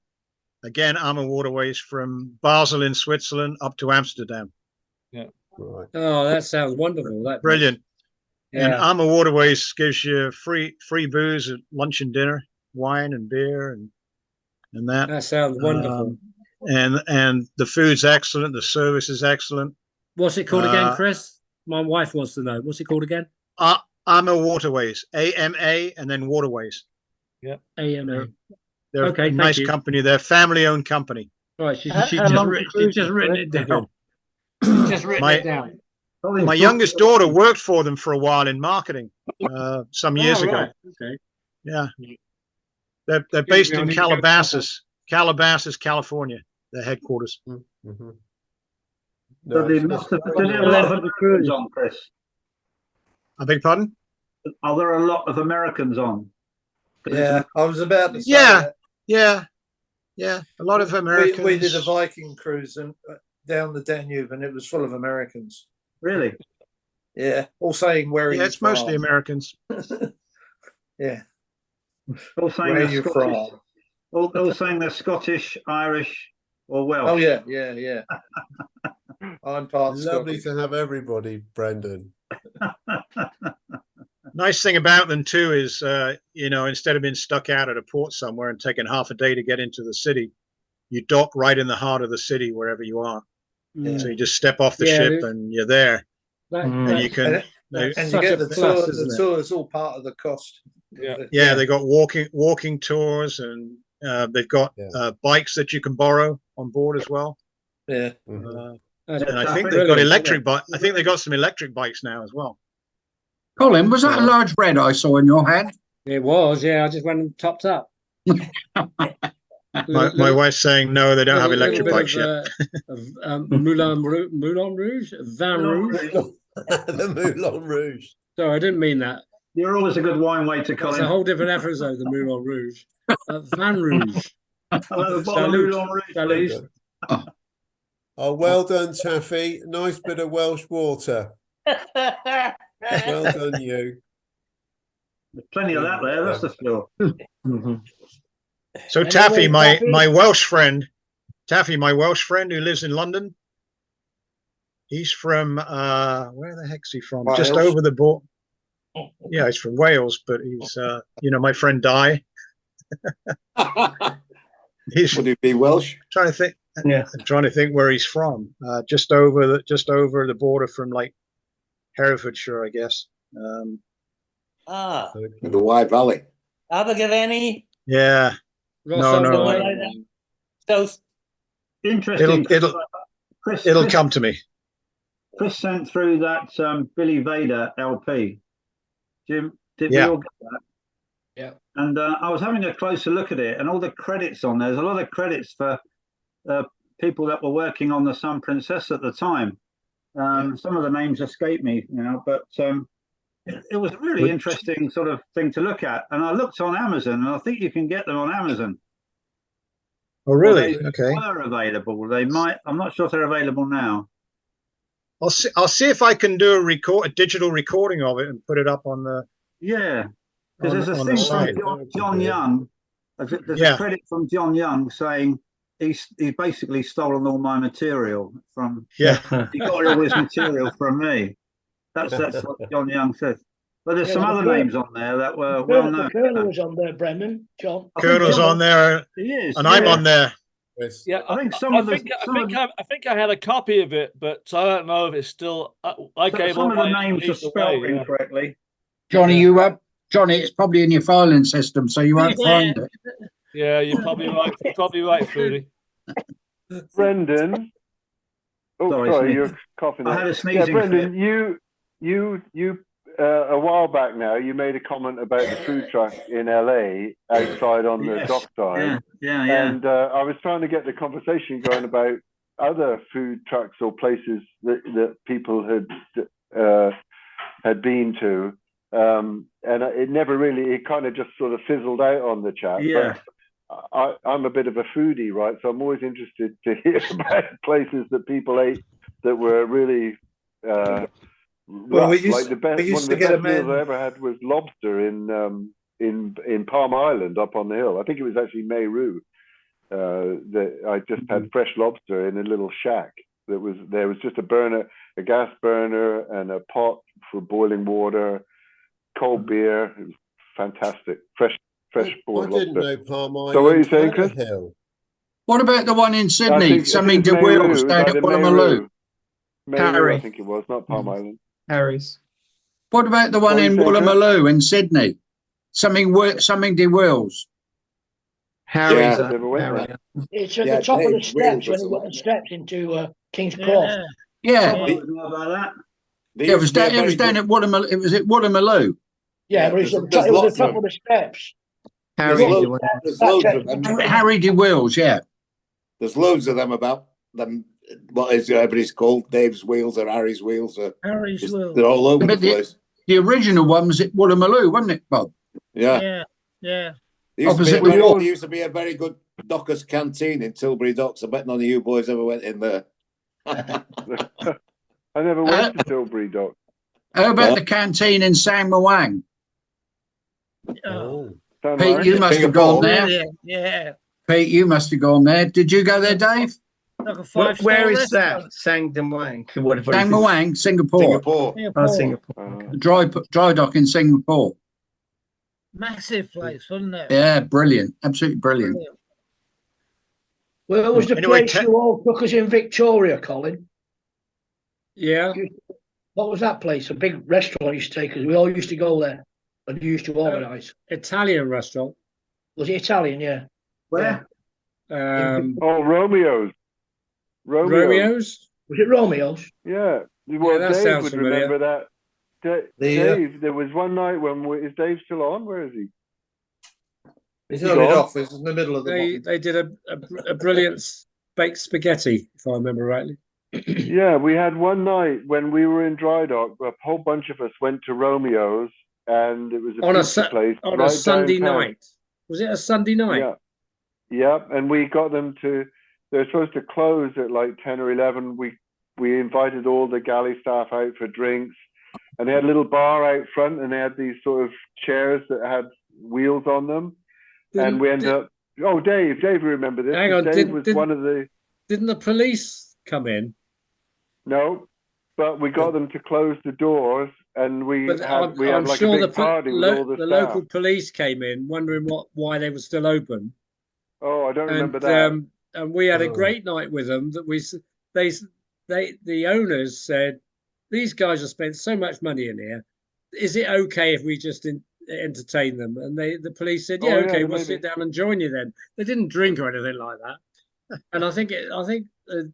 again, Armour Waterways from Basel in Switzerland up to Amsterdam.
Oh, that sounds wonderful. That
Brilliant. And
Yeah.
Armour Waterways gives you free booze at lunch and dinner, wine and beer and that.
That sounds wonderful.
And the food's excellent. The service is excellent.
What's it called again,
uh,
Chris? My wife wants to know. What's it called again?
Armour Waterways, AMA, and then Waterways.
AMA.
They're
Okay,
a nice
thank you.
company. They're a family-owned company.
Right, she's
How
just
long
written,
the cruise
she's just
is,
written
Chris?
it down. She's just written
My-
it down.
My youngest daughter worked for them for a while in marketing some years
Oh,
ago.
right. Okay.
Yeah. They're based
me, I
in
need to go check
Calabasas, California, their headquarters.
Mm-hmm.
So
No,
they
it's-
must have been a lot of Americans on, Chris.
I beg your pardon?
Are there a lot of Americans on?
Yeah, I was about to say
Yeah.
that.
Yeah. A lot of Americans.
We did a Viking cruise and down the Danube, and it was full of Americans.
Really?
Yeah, all saying where are
Yeah,
you
it's mostly
from?
Americans.
Yeah,
All saying
where are
they're
you
Scottish.
from?
All saying they're Scottish, Irish, or Welsh.
Oh yeah. I'm part
Lovely
Scottish.
to have everybody, Brendan.
Nice thing about them too is, instead of being stuck out at a port somewhere and taking half a day to get into the city, you dock right in the heart of the city wherever you are.
Mm.
So you just step off the
Yeah,
ship
dude.
and you're there.
That-
And
that's-
you can,
And
they-
And you
Such
get
a
the
plus,
tour.
isn't
The
it?
tour is all part of the cost.
yeah, they got walking tours, and they've got
Yeah.
bikes that you can borrow on board as well.
Yeah.
Mhm.
that's
And I
Traffic.
think they've got
brilliant,
electric bike. I think they got some electric bikes now as well.
Colin, was that a large red I saw in your hand?
It was, yeah. I just went and topped up.
My wife's saying no, they don't have electric bikes yet.
Moulin Rouge, Vin Rouge.
The Moulin Rouge.
Sorry, I didn't mean that.
You're always a good wine waiter,
It's
Colin.
a whole different episode, the Moulin Rouge. Vin Rouge.
Hello, bottle of
Salute.
Moulin Rouge,
Salute.
please.
Oh, well done, Taffy. Nice bit of Welsh water. Well done, you.
There's plenty of that there, that's for sure.
So
Anyone,
Taffy, my
Taffy?
Welsh friend, who lives in London, he's from where the heck's he from? Just
Wales.
over the border. Yeah, he's from Wales, but he's my friend Di. He's
Would it be Welsh?
trying to think.
Yeah.
I'm trying to think where he's from. Just over the border from like Herefordshire, I guess.
Ah,
The Wye Valley.
Abergavenny,
Yeah. No, no.
somewhere like that. South.
Interesting. Chris,
It'll come to me.
Chris sent through that Billy Vader LP. Jim, did we
Yeah.
all get that?
Yeah.
And I was having a closer look at it, and all the credits on there's a lot of credits for people that were working on the Sun Princess at the time. Some of the names escape me, but it was a really interesting sort of thing to look at. And I looked on Amazon, and I think you can get them on Amazon.
Oh, really?
They
Okay.
were available. They might. I'm not sure if they're available now.
I'll see if I can do a digital recording of it and put it up on the.
Yeah, because there's a
on
thing
the
from
site.
John Young. There's a credit from John Young saying he's basically stolen all my material from.
Yeah.
He got all his material from me. That's what John Young said. But there's some other names on there that were well known.
The Colonel was on there, Brendan. John.
Colonel's on there,
He is,
and I'm on there.
Yeah,
I think
I think I had a copy of it, but I don't know if it's still. I gave
some
all
of the
my
names are
LPs
spelled
away, yeah.
incorrectly.
Johnny, Johnny, it's probably in your filing system, so you won't find it.
Yeah, you're probably right. You're probably right, Foodie.
Brendan. Oh,
Sorry,
sorry,
sneeze.
you're coughing.
I
there.
had a sneezing
Brendan,
fit.
you a while back now, you made a comment about the food truck in LA outside on the
Yes.
dockside.
Yeah.
And I was trying to get the conversation going about other food trucks or places that people had been to. And it never really, it kind of just sort of fizzled out on the chat.
Yeah.
But I'm a bit of a foodie, right? So I'm always interested to hear about places that people ate that were really
Well, we used-
like the best.
we used
One of
to
the
get a
best meals
man-
I ever had was lobster in Palm Island up on the hill. I think it was actually Meru. That I just had fresh lobster in a little shack. There was just a gas burner, and a pot for boiling water, cold beer. It was fantastic. Fresh
I
boiled
didn't
lobster.
know Palm Island
So what are you saying,
had a
Chris?
hill.
What about the one in
I
Sydney?
think
Something
it's
to Wheels
Meru,
down
either
at Woolloomooloo.
Meru, I
Harry.
think it was, not Palm Island.
Harry's.
What about the one
What are
in
you saying, Chris?
Woolloomooloo in Sydney? Something de Wheels.
Harry's.
Yeah.
Never went
Harry.
there.
It's at
Yeah,
the top of the
Dave's Wheels
steps
or
when you got the
something.
steps into King's Cross.
Yeah.
Yeah,
I don't know about that.
There
it
used
was
to be a
down. It was
very
down
good-
at Woolloomooloo. It was at Woolloomooloo.
Yeah, but
there's
it was
lots
the top
of
of the steps.
Harry's.
There's
you
loads,
went.
there's loads of them.
Harry de Wheels. Yeah.
There's loads of them about them. What is everybody's called? Dave's Wheels or Harry's Wheels?
Harry's will.
They're all over the
But
place.
the original one was at Woolloomooloo, wasn't it, Bob?
Yeah.
Yeah. Yeah.
There used, to be
Opposite
a
the
very,
wall.
there used to be a very good Dockers canteen in Tilbury Docks. I bet none of you boys ever went in there.
I never went to Tilbury Dock.
How about
Yeah.
the canteen in San Moang?
Oh,
Sound
Pete,
nice?
you must have
Singapore.
gone there.
brilliant. Yeah.
Pete, you must have gone there. Did you go there, Dave?
Like a
Where
five-star
is that?
restaurant.
Sangdam Wang. Whatever.
San
it is.
Moang, Singapore.
Singapore.
Oh,
Singapore.
Singapore.
Dry dock in Singapore.
Massive place, wasn't it?
Yeah, brilliant. Absolutely brilliant.
Brilliant.
Where was the
Anyway,
place you all took us in Victoria, Colin?
Yeah.
What was that place? A big restaurant used to take us. We all used to go there and you used to organise.
Italian restaurant.
Was it Italian? Yeah.
Where?
Oh, Romeo's.
Romeo's.
Was it Romeo's?
Yeah. Well,
that
Dave
sounds
would
familiar.
remember that. Dave, there was one night when is Dave still on? Where is he?
He turned it off. It's in the middle of the.
They did a brilliant baked spaghetti, if I remember rightly.
Yeah, we had one night when we were in dry dock. A whole bunch of us went to Romeo's, and it was a
On a
pizza place
on
right
a Sunday
downtown.
night. Was it a Sunday night?
Yeah, and we got them to. They're supposed to close at like 10 or 11. We invited all the galley staff out for drinks, and they had a little bar out front, and they had these sort of chairs that had wheels on them, and we ended up. Oh, Dave, you remember this?
Hang on,
Dave was one of the.
Didn't the police come in?
No, but we got them to close the doors, and we
But
had
I'm
like
sure
a big party with all the
the
staff.
local police came in, wondering why they were still open.
Oh, I don't remember
And
that.
and we had a
Oh.
great night with them. That the owners said, these guys have spent so much money in here. Is it okay if we just entertain them, and the police said,
Oh,
"Yeah,
yeah,
okay, we'll
maybe.
sit down and join you." Then they didn't drink or anything like that, and I think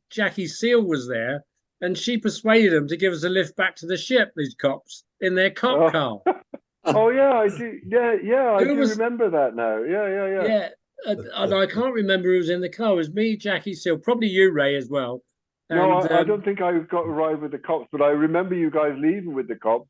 Jackie Seal was there, and she persuaded them to give us a lift back to the ship. These cops in their cop car.
Oh yeah, I do. Yeah, I
Who
do
was-
remember that now. Yeah.
Yeah, and I can't remember who was in the car. It was me, Jackie Seal, probably you, Ray, as well.
No,
And,
I don't think I got a ride with the cops, but I remember you guys leaving with the cops.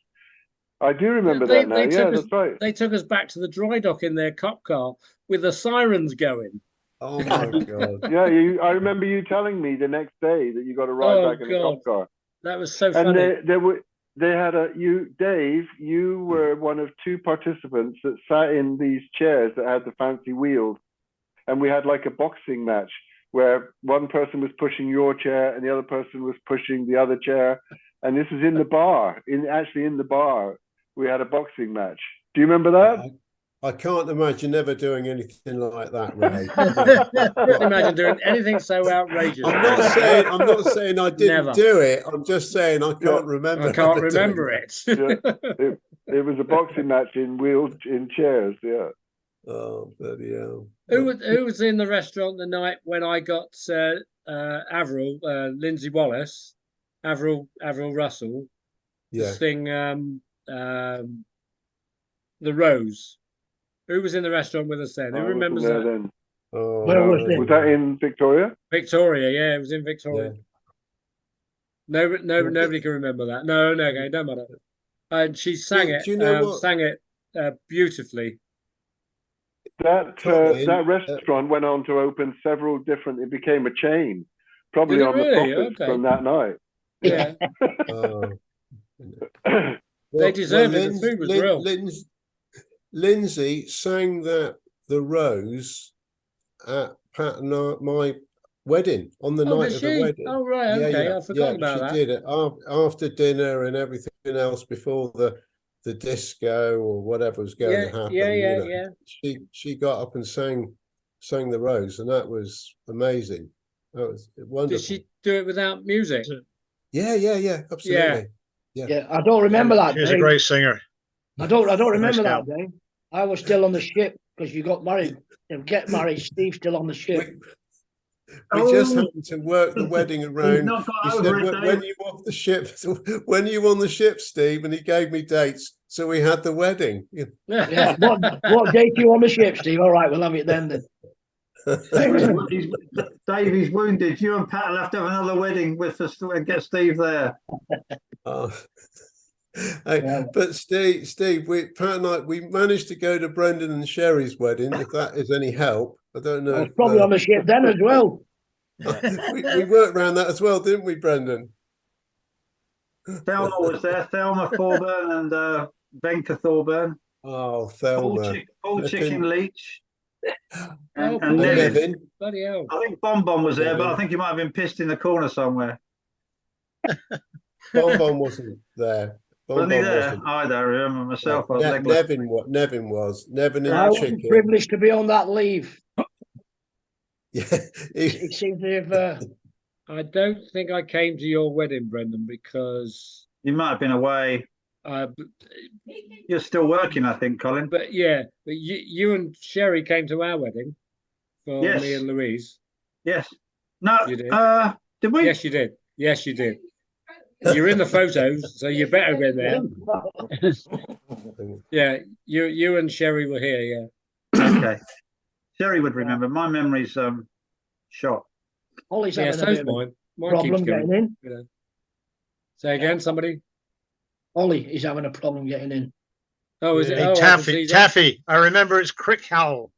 I do remember that now. Yeah, that's right.
They took us back to the dry dock in their cop car with the sirens going.
Oh my God.
Yeah, I remember you telling me the next day that you got a ride
Oh,
back in the
God.
cop car.
That was so
And
funny.
they had Dave, you were one of two participants that sat in these chairs that had the fancy wheels, and we had like a boxing match where one person was pushing your chair and the other person was pushing the other chair, and this is in the bar. In the bar, we had a boxing match. Do you remember that?
I can't imagine ever doing anything like that, Ray.
Can't imagine doing anything so outrageous.
I'm not saying I didn't
Never.
do it. I'm just saying I can't remember.
I can't
ever doing
remember
that.
it.
It was a boxing match in chairs. Yeah.
Oh, bloody hell.
Who was in the restaurant the night when I got Avril, Lindsay Wallace, Avril Russell,
Yeah.
to sing The Rose? Who was in the restaurant with us then? Who
I
remembers
wasn't there
that?
then.
Oh,
Where was it?
Was that in Victoria?
Victoria, yeah, it was in Victoria. Nobody can remember that. No, okay, don't matter. And she sang
Do
it.
you know what?
Sang it beautifully.
That
Colin,
restaurant went on to open several different. It became a chain, probably
Did it
on the
really?
profits
Okay.
from that night.
Yeah,
Oh.
they deserved it. The
Linds-
food was
Lin-
real.
Linds- Lindsay sang The Rose at Pat and my wedding on the
Oh,
night
did
of the
she?
wedding.
Oh, right, okay. I forgot about that.
She did it after dinner and everything else before the disco or whatever was going to happen.
Yeah.
She got up and sang The Rose, and that was amazing. That was wonderful.
Did she do it without music?
Yeah, absolutely.
Yeah, I don't remember that.
She's a
Dave.
great singer.
I don't remember
gal.
that, Dave. I was still on the ship because you got married. You get married, Steve's still on the ship.
We just happened to work the wedding around.
not got
He
over
said,
it,
when
Dave."
you off the ship, when you on the ship, Steve? And he gave me dates. So we had the wedding.
Yeah. What date you on the ship, Steve? All right, we'll have it then.
Dave, he's wounded. You and Pat will have to have another wedding with us and get Steve there.
Oh. Hey, but Steve, Pat and I, we managed to go to Brendan and Sherry's wedding. If that is any help, I don't know.
I was probably on the ship then as well.
we worked around that as well, didn't we, Brendan?
Thelma was there. Thelma Thorburn and Venka Thorburn.
Oh, Thelma.
Paul Chicken Leach.
Oh,
And
bloody
Nevin.
Bloody hell.
I think Bon Bon was there, but I think he might have been pissed in the corner somewhere.
Bon wasn't there.
Wasn't he
Bon
there?
wasn't.
I don't remember myself. I was
Ne-
legless.
Nevin was. Nevin and
I was
Chicken.
privileged to be on that leave.
Yeah,
It seemed to have.
I don't think I came to your wedding, Brendan, because
You might have been away. You're still working, I think, Colin.
but you and Sherry came to our wedding for
Yes.
me and Louise.
Yes. No.
You did.
Did we?
Yes, you did. Yes, you did. You're in the photos, so you better been there. Yeah, you and Sherry were here. Yeah.
Okay. Sherry would remember. My memory's shot.
Ollie's
Yeah,
having a
so's
bit of a
mine. Mine keeps
problem
going.
getting in.
You know. Say again, somebody.
Ollie is having a problem getting in.
Oh, is it?
Hey,
Oh, I can
Taffy,
see that.
Taffy. I remember it's Crick Howell.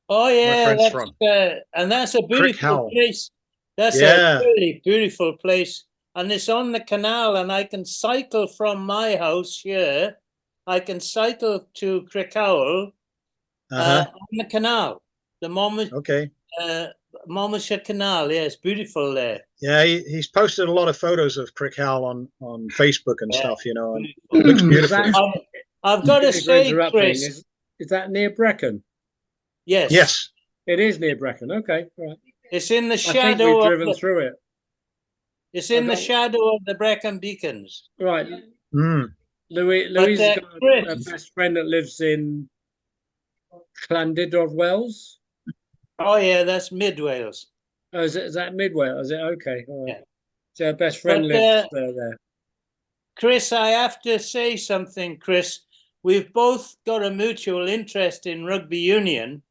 Oh yeah,
friend's
that's
from.
and that's a beautiful
Howell.
place. That's
Yeah.
a really beautiful place, and it's on the canal. And I can cycle from my house here. I can cycle to Crickhowell
Uh-huh.
on the canal, the
Okay.
Monmouthshire Canal. Yeah, it's beautiful there.
Yeah, he's posted a lot of photos of Crick Howell on Facebook and stuff, you know, and it
Beautiful.
looks beautiful.
I've got to
Excuse me for
say,
interrupting.
Chris.
Is that near Brecon?
Yes.
Yes.
It is near Brecon. Okay, right.
It's in the
I think
shadow
we've
of
driven
the,
through it.
It's in the
Okay.
shadow of the Brecon Beacons.
Right.
Mm.
Louise has got a
Chris-
best friend that lives in Llandudno Wells.
Oh yeah, that's Mid Wales.
Oh, is that Midway? Is it okay? All right.
Yeah.
So her best friend
But,
lives there.
Chris, I have to say something, Chris. We've both got a mutual interest in rugby union.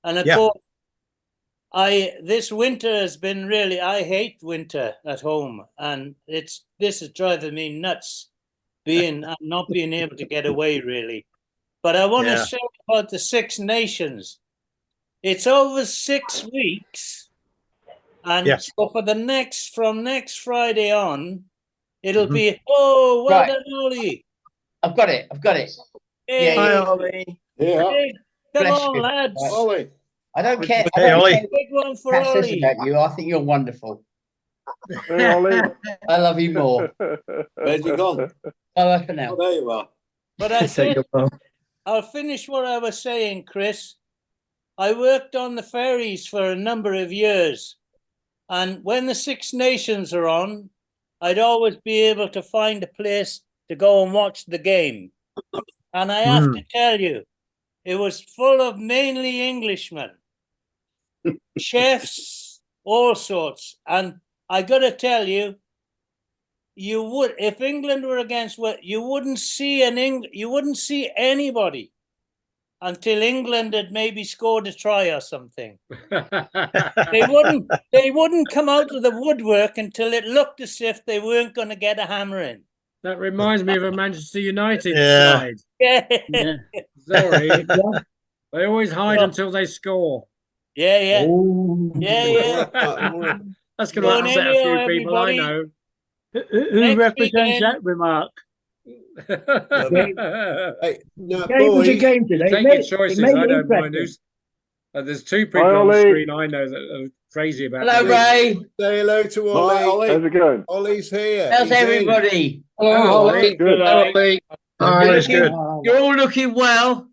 And of
Yeah.
course, this winter has been really, I hate winter at home. And this is driving me nuts, not being able to get away really. But I want to
Yeah.
say about the Six Nations. It's over 6 weeks. And
Yes.
so from next Friday on, it'll be, oh, well
Right.
done, Ollie.
I've got it.
Hey,
Hi,
Ollie.
hey, come
Bless
on,
you.
lads.
Right.
Ollie.
I don't care.
Hey, Ollie.
Big one for
Pat says
Ollie.
about you. I think you're wonderful.
Hey, Ollie.
I love you more.
Where's he gone?
Bye for now.
Oh, there you are.
But I'll finish what I was saying, Chris. I worked on the ferries for a number of years. And when the Six Nations are on, I'd always be able to find a place to go and watch the game. And I have to tell you, it was full of mainly Englishmen, chefs, all sorts. And I got to tell you, if England were against, you wouldn't see anybody until England had maybe scored a try or something. They wouldn't come out of the woodwork until it looked as if they weren't going to get a hammer in.
That reminds me of a Manchester United
Yeah.
side.
Yeah,
Sorry. They always hide until they score.
yeah.
Oh.
Yeah.
That's going to
Go on,
upset a few
anyhow,
people I
everybody.
know.
Who
Next
represents
weekend.
that remark?
Hey, no,
Game was a
boys,
game today.
Take
Made-
your
it
choices.
made
I
it
don't mind
interesting.
who's. There's two people
Hi,
on the
Ollie.
screen I know that are crazy about
Hello,
this.
Ray.
say hello to
Hi,
Ollie.
Ollie.
How's it going?
Ollie's here.
How's
He's in.
everybody?
Hello, Ollie.
Good.
Ollie. Hi.
That's good.
You're all looking well,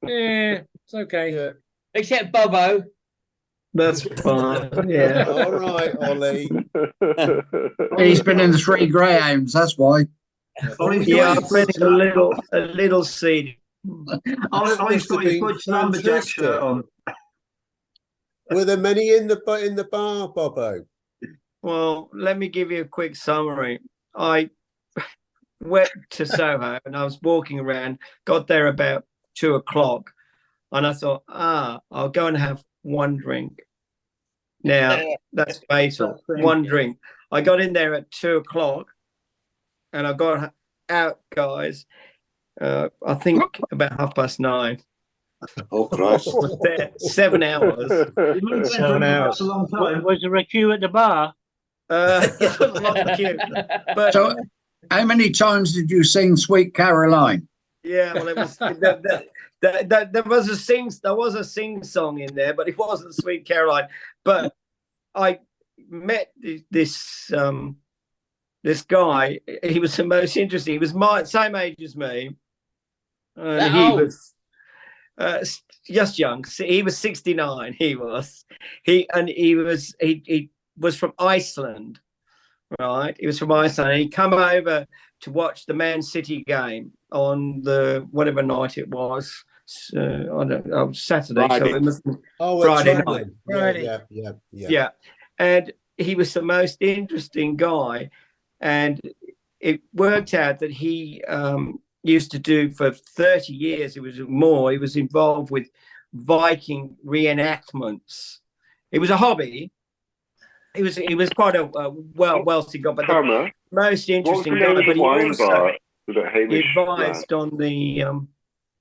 Yeah, it's okay.
Yeah.
except Bobo. That's fine. Yeah.
All right, Ollie.
He's been in the Three Greyhounds, that's why.
Ollie's
Yeah,
got
I've been
his,
a little seedy.
Ollie's got his
Must have been
Butch Lumberjack shirt on.
Were there many in the bar, Bobo?
Well, let me give you a quick summary. I went to Soho and I was walking around, got there about 2 o'clock, and I thought, I'll go and have one drink. Now, that's fatal. One drink. I got in there at 2 o'clock and I got out, guys, I think about 9:30.
Oh, Christ.
Was there 7 hours.
7 hours.
That's a long time.
Was there a queue at the bar?
It was a lot of queue. But
So, how many times did you sing Sweet Caroline?
yeah, well, it was there was a sing song in there, but it wasn't Sweet Caroline. But I met this guy. He was the most interesting. He was my same age as me, and he was just young. He was 69. He was from Iceland, right? He was from Iceland. And he come over to watch the Man City game on the whatever night it was. I don't know, Saturday.
Friday.
So it must be
Oh,
Friday
it's
night.
Friday. Yeah.
And he was the most interesting guy. And it worked out that he used to do for 30 years, he was involved with Viking reenactments. It was a hobby. He was quite a wealthy guy, but the most interesting guy. But he
wine
also
bar? Was it Hamish?
advised on the.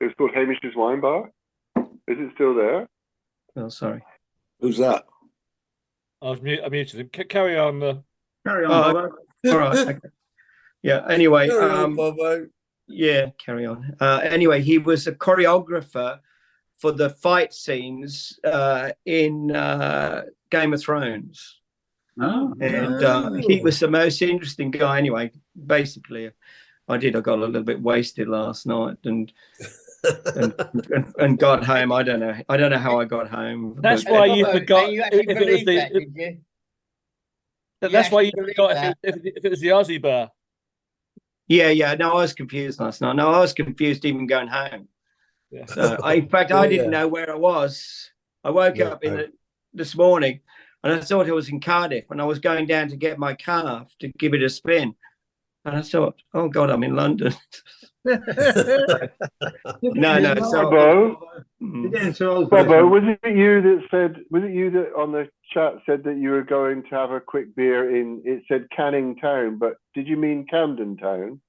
It was called Hamish's Wine Bar. Is it still there?
Oh, sorry.
Who's that?
I muted him. Carry on.
Carry on,
Oh,
Bobo.
all right. Okay. Yeah. Anyway.
Carry on, Bobo.
Yeah. Carry on. Anyway, he was a choreographer for the fight scenes in Game of Thrones.
Oh,
And he was the most interesting guy. Anyway, basically, I got a little bit wasted last night and got home. I don't know how I got home.
That's
but-
why you forgot.
You actually
if it was
believe
the,
that, did you?
that's why you
actually believe
forgot
that?
if it was the Aussie bar.
Yeah. No, I was confused last night. No, I was confused even going home.
Yeah.
So, in fact, I didn't know where I was. I woke up this morning, and I thought I was in Cardiff, and I was going down to get my car to give it a spin, and I thought, "Oh God, I'm in London." No. So,
Bobo, was it you that said? Was it you that on the chat said that you were going to have a quick beer in? It said Canning Town, but did you mean Camden Town?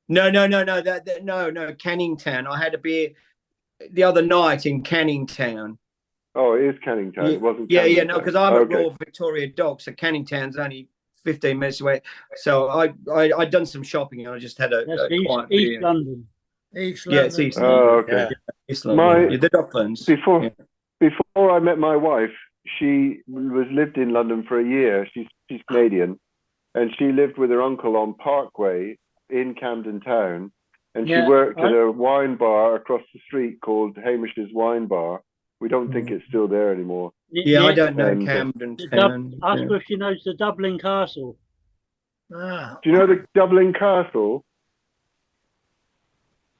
No. No, Canning Town. I had a beer the other night in Canning Town.
Oh, it is Canning Town. It wasn't.
Yeah,
Camden
no,
Town.
because I'm at Royal Victoria Docks, so Canning Town's only 15 minutes away. So I'd done some shopping and I just had a quiet beer.
East London.
East
Yeah, it's East London.
Oh, okay.
Yeah, East London. The Docklands.
Before I met my wife, she lived in London for a year. She's Canadian, and she lived with her uncle on Parkway in Camden Town, and she worked at a wine bar across the street called Hamish's Wine Bar. We don't think it's still there anymore.
Yeah, I don't know Camden Town.
Ask her if she knows the Dublin Castle.
Ah.
Do you know the Dublin Castle?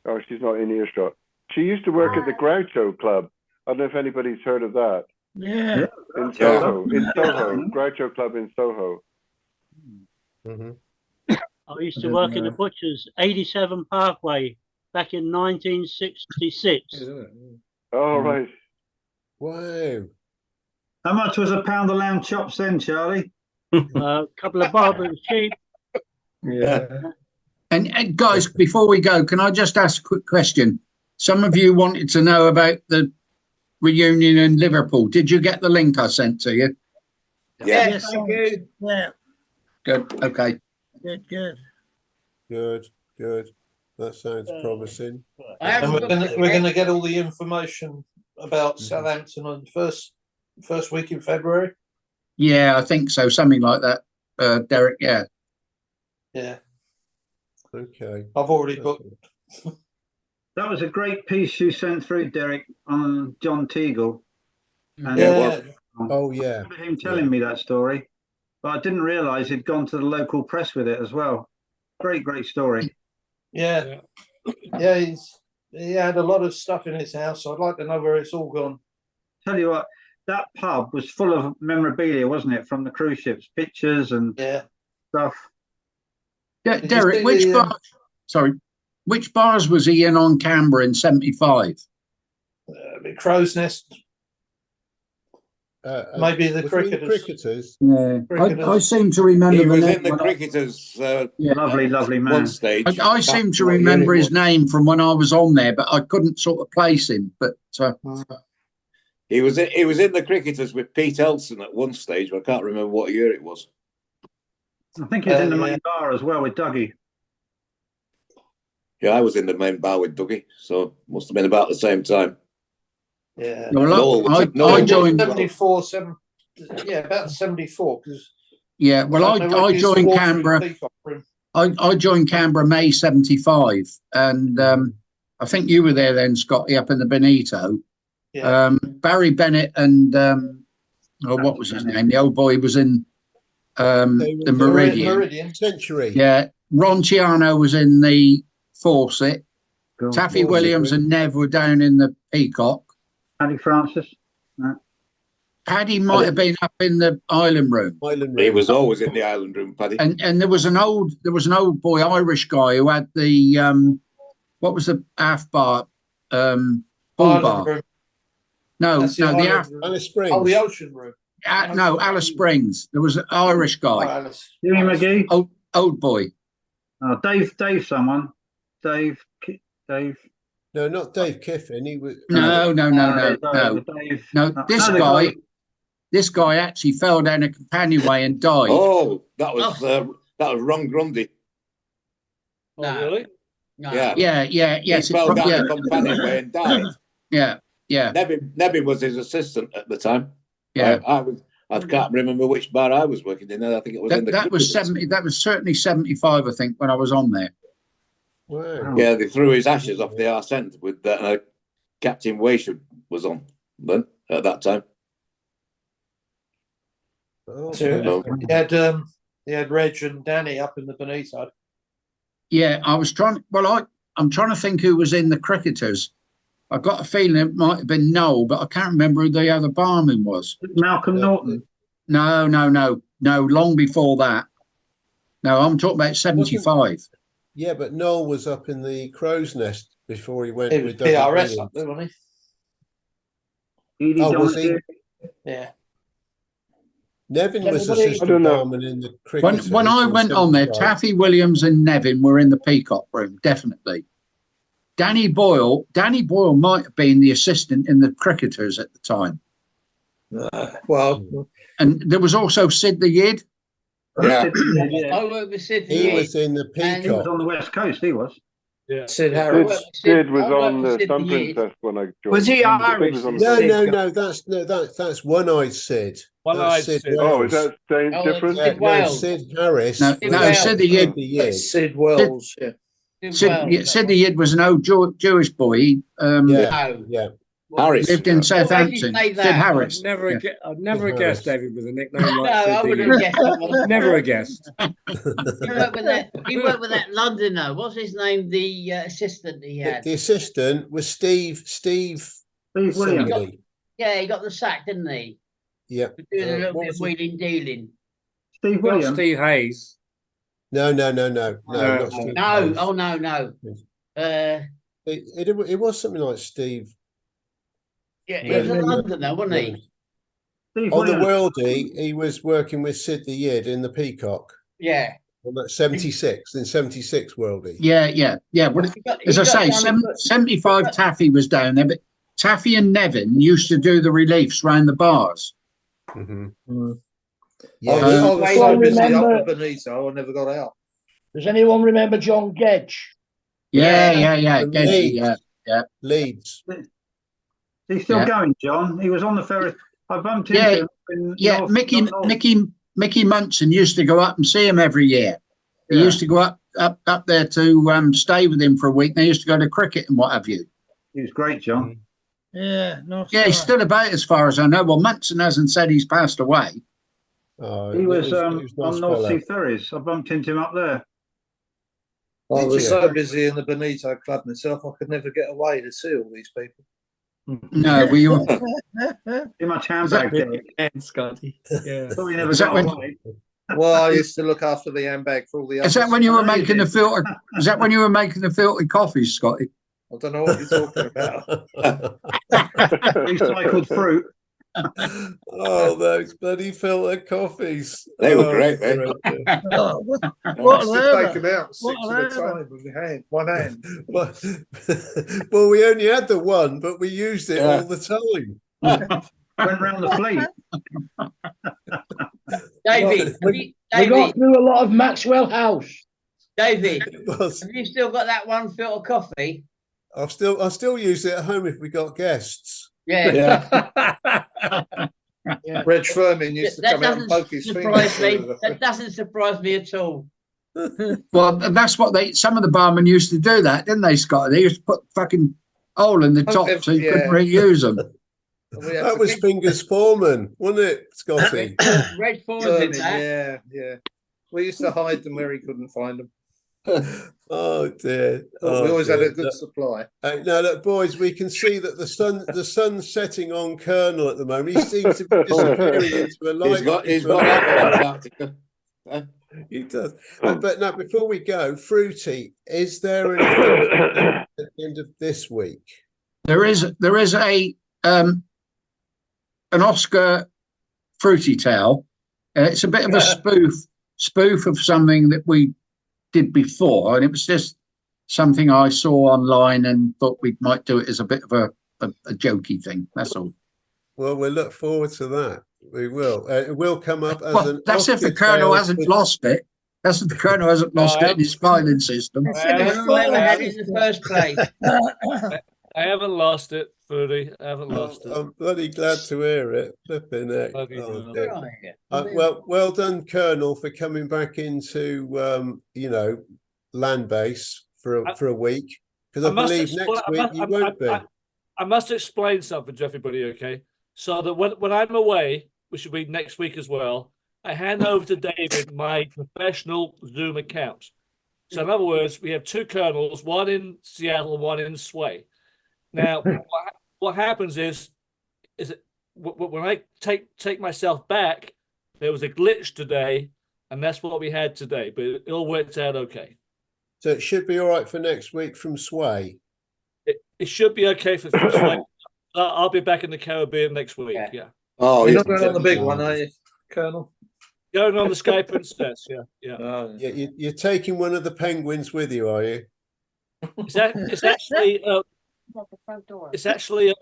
Oh, she's not in earshot. She used to work at the Groucho Club. I don't know if anybody's heard of that.
Yeah.
In Soho. In Soho. Groucho Club in Soho.
I used to work in the Butchers, 87 Parkway, back in 1966.
Oh, right.
Wow.
How much was a pound of lamb chops then, Charlie?
A couple of bob, it was cheap.
Yeah.
And guys, before we go, can I just ask a quick question? Some of you wanted to know about the reunion in Liverpool. Did you get the link I sent to you?
Yes,
thank you.
Yeah.
Good. Okay.
Good.
Good. That sounds promising.
And we're going to get all the information about Southampton on the first week in February.
Yeah, I think so. Something like that, Derek. Yeah.
Yeah.
Okay.
I've already booked.
That was a great piece you sent through, Derek, on John Teagle. And
Oh, yeah.
him telling me that story, but I didn't realise he'd gone to the local press with it as well. Great story.
Yeah. He had a lot of stuff in his house. So I'd like to know where it's all gone.
Tell you what, that pub was full of memorabilia, wasn't it, from the cruise ships, pictures and stuff.
Derek, which bars was he in on Canberra in '75?
Crow's Nest. Maybe the
Cricketers.
Yeah, I seem to remember.
He was in the Cricketers.
Lovely man.
One stage.
I seem to remember his name from when I was on there, but I couldn't sort of place him. But
he was in the Cricketers with Pete Elson at one stage, but I can't remember what year it was.
I think he was in the main bar as well with Dougie.
Yeah, I was in the main bar with Dougie, so must have been about the same time.
Yeah.
I joined
74, about 74.
Yeah, well, I joined Canberra. I joined Canberra May '75, and I think you were there then, Scotty, up in the Benito.
Yeah.
Barry Bennett and what was his name? The old boy was in the Meridian.
Century.
Yeah, Ron Ciano was in the Fawcett. Taffy Williams and Nev were down in the Peacock.
Paddy Francis. No.
Paddy might have been up in the Island Room.
He was always in the Island Room, Paddy.
And there was an old boy Irish guy who had the what was the half bar bull bar?
Room.
No, the half
Alice Springs.
Oh, the Ocean Room.
No, Alice Springs. There was an Irish guy.
Hughie McGee.
Old boy.
Oh, Dave. Someone. Dave.
No, not Dave Kiffin. He was
No. This guy actually fell down a companionway and died.
Oh, that was Ron Grundy.
Oh, really?
No.
Yeah.
Yes.
He fell down the companionway and died.
Yeah.
Nebby was his assistant at the time.
Yeah.
I can't remember which bar I was working in. I think it was in the.
That was 70. That was certainly 75. I think when I was on there.
wow.
Yeah, they threw his ashes off the arse end with Captain Wayshard was on then at that time.
Oh,
So he had Reg and Danny up in the Benito.
Yeah, I was trying. Well, I'm trying to think who was in the cricketers. I got a feeling it might have been Noel, but I can't remember who the other barman was.
Malcolm Norton.
No. Long before that. No, I'm talking about 75.
Yeah, but Noel was up in the Crow's Nest before he went
He was
with Dougie
PRS
Williams.
up there, wasn't
Edie
Oh, was he?
Donahue.
he? Yeah.
Nevin was
Everybody-
assistant
I don't know.
barman in the cricket.
When I went on there, Taffy Williams and Nevin were in the Peacock room, definitely. Danny Boyle might have been the assistant in the cricketers at the time.
Well,
And there was also Sid the Yid.
Yeah.
I worked with Sid.
He was in the
And-
He was
Peacock.
on the West Coast. He was.
Yeah.
Sid
Sid,
Harris.
Sid was
I worked
on
with
the
Sid
Sun
the Years.
Princess when I joined.
Was he
Sid
Irish?
was on
No,
the-
that's One-Eyed Sid.
One-Eyed
That's
Sid.
Oh, is that same
Oh, that's
different?
Sid
No,
Wales.
Sid Harris.
No,
was
Wales.
Sid the Yid.
That's Sid Wells. Yeah.
Sid the Yid was an old Jewish boy. He,
Yeah,
No.
yeah.
Harris.
lived in
Why did you
Southampton.
say
Sid
that?
Harris.
I'd never,
Yeah.
I'd never
Sid
guessed
Harris.
David with a nickname
No,
like
I
Sid
would
the
have
Yid.
guessed that one.
Never a guessed.
He worked with that Londoner. What's his name? The assistant he had.
The assistant was Steve
Williams.
somebody.
Yeah, he got the sack, didn't he?
Yeah.
For doing a little
what
bit
was
of
it?
wheeling dealing.
Steve
Not
Williams.
Steve Hayes.
No,
No,
not Steve.
No,
Harris.
oh no.
It was something like Steve.
Yeah, he was a Londoner, wasn't he?
Steve
On the
Williams.
Worldie, he was working with Sid the Yid in the Peacock.
Yeah.
On that 76, in 76 Worldie.
Yeah. Well, as I say, 75 Taffy was down there, but Taffy and Nevin used to do the reliefs round the bars.
Mm-hmm.
I was so
Anyone
busy up
remember-
with Benito, I never got out.
Does anyone remember John Gedge?
Yeah.
From
Gedge,
Leeds.
yeah.
Leeds.
He's still
Yeah.
going, John. He was on the ferry. I bumped into
Yeah,
him. In
Yeah,
North-
Mickey
North-
Mickey Munson used to go up and see him every year. He
Yeah.
used to go up there to stay with him for a week. They used to go to cricket and what have you.
He was great, John.
Yeah, nice.
Yeah, he's
guy.
still about as far as I know. Well, Munson hasn't said he's passed away.
Oh,
He was
he was a nice
on North
fella.
Sea Ferries. I bumped into him up there.
I
Did
was
you?
so busy in the Benito Club myself, I could never get away to see all these people.
No, were you?
Too much handbag day.
And Scotty.
Yeah.
Thought he never
Is that
got
when-
away.
Well, I used to look after the handbag for all the others.
Is that when you were
I know you
making the
did.
filter? Is that when you were making the filtered coffees, Scotty?
I don't know what you're talking about.
Recycled fruit.
Oh, those bloody filter coffees.
They were
Oh,
great, eh?
brilliant.
Oh,
I
what
used
an
to
error.
take them out six
What
at a
an error.
time with one hand.
Well, we only had the one, but we used it
Yeah.
all the time.
Went round the fleet.
David,
We got through a lot of Maxwell House.
David,
It was.
have you still got that one filter coffee?
I still use it at home if we got guests.
Yeah.
Reg Furman used to
That
come out and
doesn't
poke his
surprise
fingers.
me. That doesn't surprise me at all.
Well, that's what some of the barmen used to do that, didn't they, Scotty? They used to put fucking hole in the
Oh,
top
if-
so you couldn't
yeah.
reuse them.
We had
That
to
was
keep
Fingers Foreman, wasn't it, Scotty?
Red Ford
Furman,
did that.
yeah. We used to hide them where he couldn't find them.
Oh dear.
But we always had a
dear.
good supply.
Now, look, boys, we can see that the sun's setting on Colonel at the moment. He seems to be disappearing into a light.
He's got Antarctica.
He does. But now, before we go, Fruity, is there an at the end of this week?
There is a an Oscar Fruity Tale. It's a bit of a spoof of something that we did before, and it was just something I saw online and thought we might do it as a bit of a jokey thing. That's all.
Well, we'll look forward to that. We will. It will come up as
Well,
an.
that's if the
Oscar
Colonel
tale
hasn't
with-
lost it. That's if the Colonel hasn't lost it in his filing system.
Why we had it in the first place.
I haven't lost it, Fruity. I haven't lost it.
I'm bloody glad to hear it. Flipping heck.
Bloody
Oh,
hell.
dear. Well done, Colonel, for coming back into land base for a week. Because I
must
believe
expl-
next
I
week
must-
you won't be.
I must explain something to everybody, okay? So that when I'm away, which will be next week as well, I hand over to David my professional Zoom account. So in other words, we have two colonels, one in Seattle, one in Sway. Now, what happens is when I take myself back, there was a glitch today, and that's what we had today. But it all worked out okay.
So it should be all right for next week from Sway.
It should be okay for Sway. I'll be back in the Caribbean next week. Yeah.
Oh,
You're
yeah.
not going on the big one, are you, Colonel?
Going on the Sky Princess. Yeah.
Yeah, you're taking one of the penguins with you, are you?
It's actually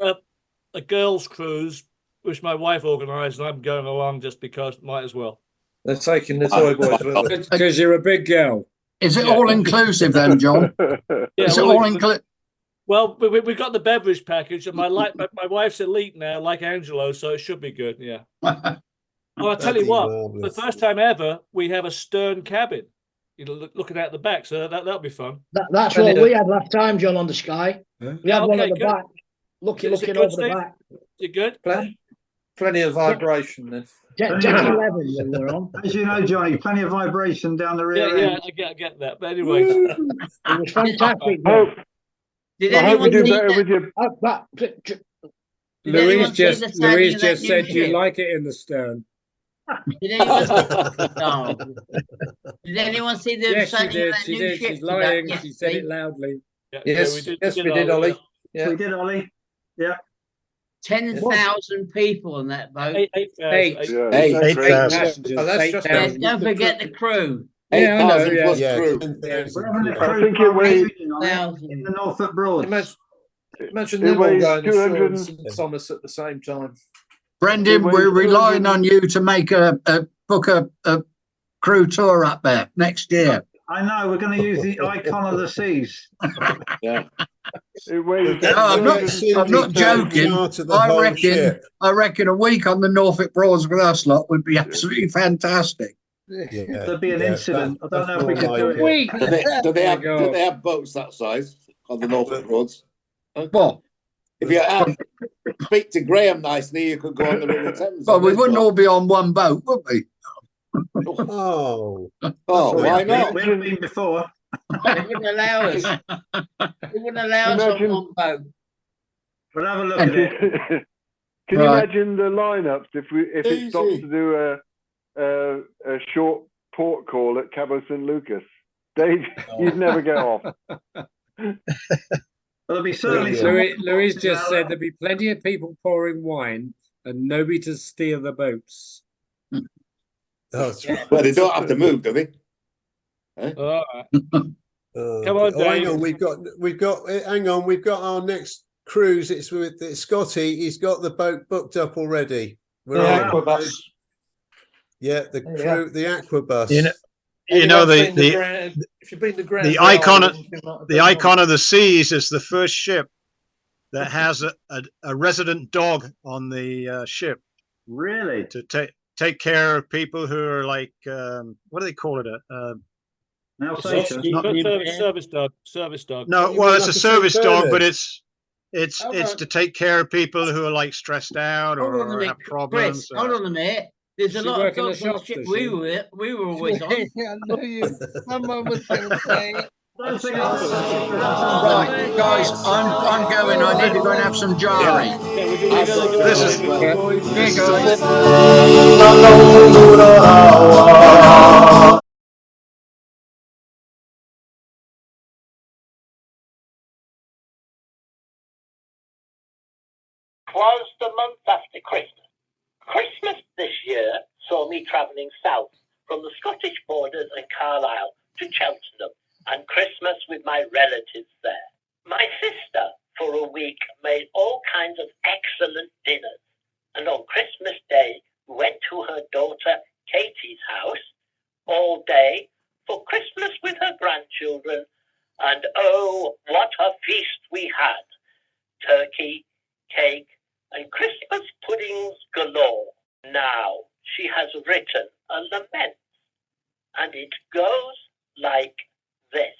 a girls' cruise, which my wife organised, and I'm going along just because might as well.
They're taking the toy boys with them.
Because you're a big girl.
Is it all inclusive then, John? Is it all inclusive?
Well, we got the beverage package, and my wife's elite now, like Angelo, so it should be good. Yeah. Oh, I'll tell you what. For the first time ever, we have a stern cabin. You know, looking out the back, so that'll be fun.
That's what we had last time, John, on the Sky. We had one at the back, looking over the back.
You good?
Plenty of vibration then.
Jet 11 when we're on.
As you know, Johnny, plenty of vibration down the rear end.
I get that. But anyway,
it was fantastic.
Did
I hope
anyone
you do
see
better with your.
Louise just said you like it in the stern.
Did anyone, did anyone see the
Yes, she
signing of
did.
that
She
new
did.
ship
She's lying. She
yesterday?
said it loudly.
Yes, we did, Ollie. Yeah.
We did, Ollie. Yeah.
10,000 people on that boat.
8,000.
8,000
passengers.
Oh, that's just
Yeah, don't forget the crew.
8,000
yeah.
plus
Yeah,
crew.
10,000.
We're having a
I
crew
think it weighs.
in the Norfolk Broads.
Imagine
It
them all
weighs
going ashore
200
in St Thomas at the same time.
Brendan, we're relying on you to make book a crew tour up there next year.
I know, we're going to use the icon of the seas.
Yeah.
It weighs.
No, I'm not joking. I reckon a week on the Norfolk Broads with us lot would be absolutely fantastic.
Yeah,
There'd be an incident. I don't know if we could do it.
Do they have boats that size on the Norfolk Broads?
What?
If you speak to Graham nicely, you could go on the River Thames.
Well, we wouldn't all be on one boat, would we?
Oh,
why not?
We haven't been before.
They wouldn't allow us. They wouldn't allow us on one boat.
We'll have a look at it.
Can you imagine the lineups if it stops to do a short port call at Cabo San Lucas? Dave, you'd never get off.
There'll be certainly
Louise just said there'll be plenty of people pouring wine and nobody to steer the boats.
Well, they don't have to move, do they?
All right. Come on, Dave.
hang on, we've got our next cruise. It's with Scotty. He's got the boat booked up already. We're on.
Aquabus.
Yeah, the crew, the Aquabus.
You know
if you've been to Grand
the icon of the seas is the first ship that has a resident dog on the ship.
Really?
To take care of people who are like what do they call it?
Service dog.
No, well, it's a service dog, but it's to take care of people who are like stressed out or have problems.
Chris, hold on a minute. There's a lot of dogs on the ship we were always on.
I know you. Someone was going to say it.
Right, guys, I'm going. I need to go and have some jarring.
This is
Here, guys.
Was the month after Christmas. Christmas this year saw me travelling south from the Scottish borders and Carlisle to Cheltenham, and Christmas with my relatives there. My sister, for a week, made all kinds of excellent dinners, and on Christmas Day we went to her daughter Katie's house all day for Christmas with her grandchildren, and oh, what a feast we had! Turkey, cake, and Christmas puddings galore. Now she has written a lament, and it goes like this.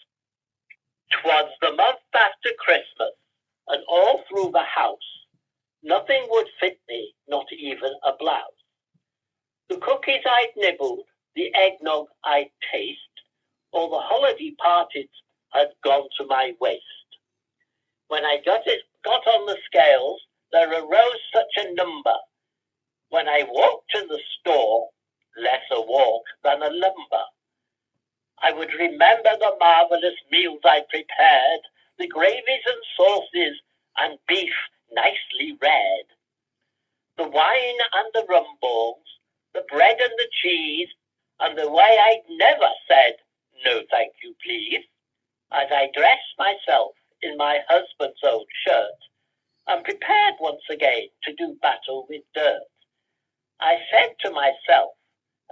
'Twas the month after Christmas, and all through the house nothing would fit me, not even a blouse. The cookies I'd nibbled, the eggnog I'd taste, all the holiday parties had gone to my waist. When I got on the scales, there arose such a number. When I walked to the store, less a walk than a lumber. I would remember the marvellous meals I prepared, the gravies and sauces and beef nicely red. The wine and the rum balls, the bread and the cheese, and the way I'd never said, no thank you please, as I dressed myself in my husband's old shirt and prepared once again to do battle with dirt. I said to myself,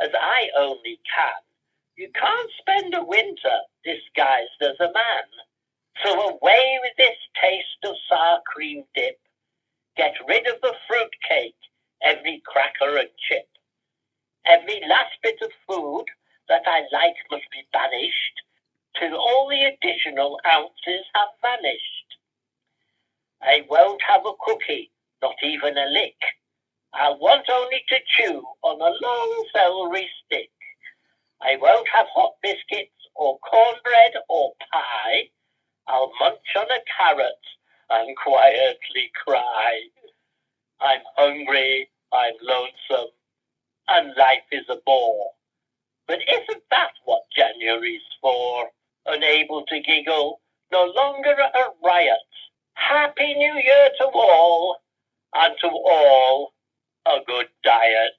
as I only can, you can't spend a winter disguised as a man. So away with this taste of sour cream dip. Get rid of the fruit cake, every cracker and chip. Every last bit of food that I like must be banished till all the additional ounces have vanished. I won't have a cookie, not even a lick. I'll want only to chew on a long celery stick. I won't have hot biscuits or cornbread or pie. I'll munch on a carrot and quietly cry. I'm hungry, I'm lonesome, and life is a bore. But isn't that what January's for? Unable to giggle, no longer a riot. Happy New Year to all, and to all a good diet.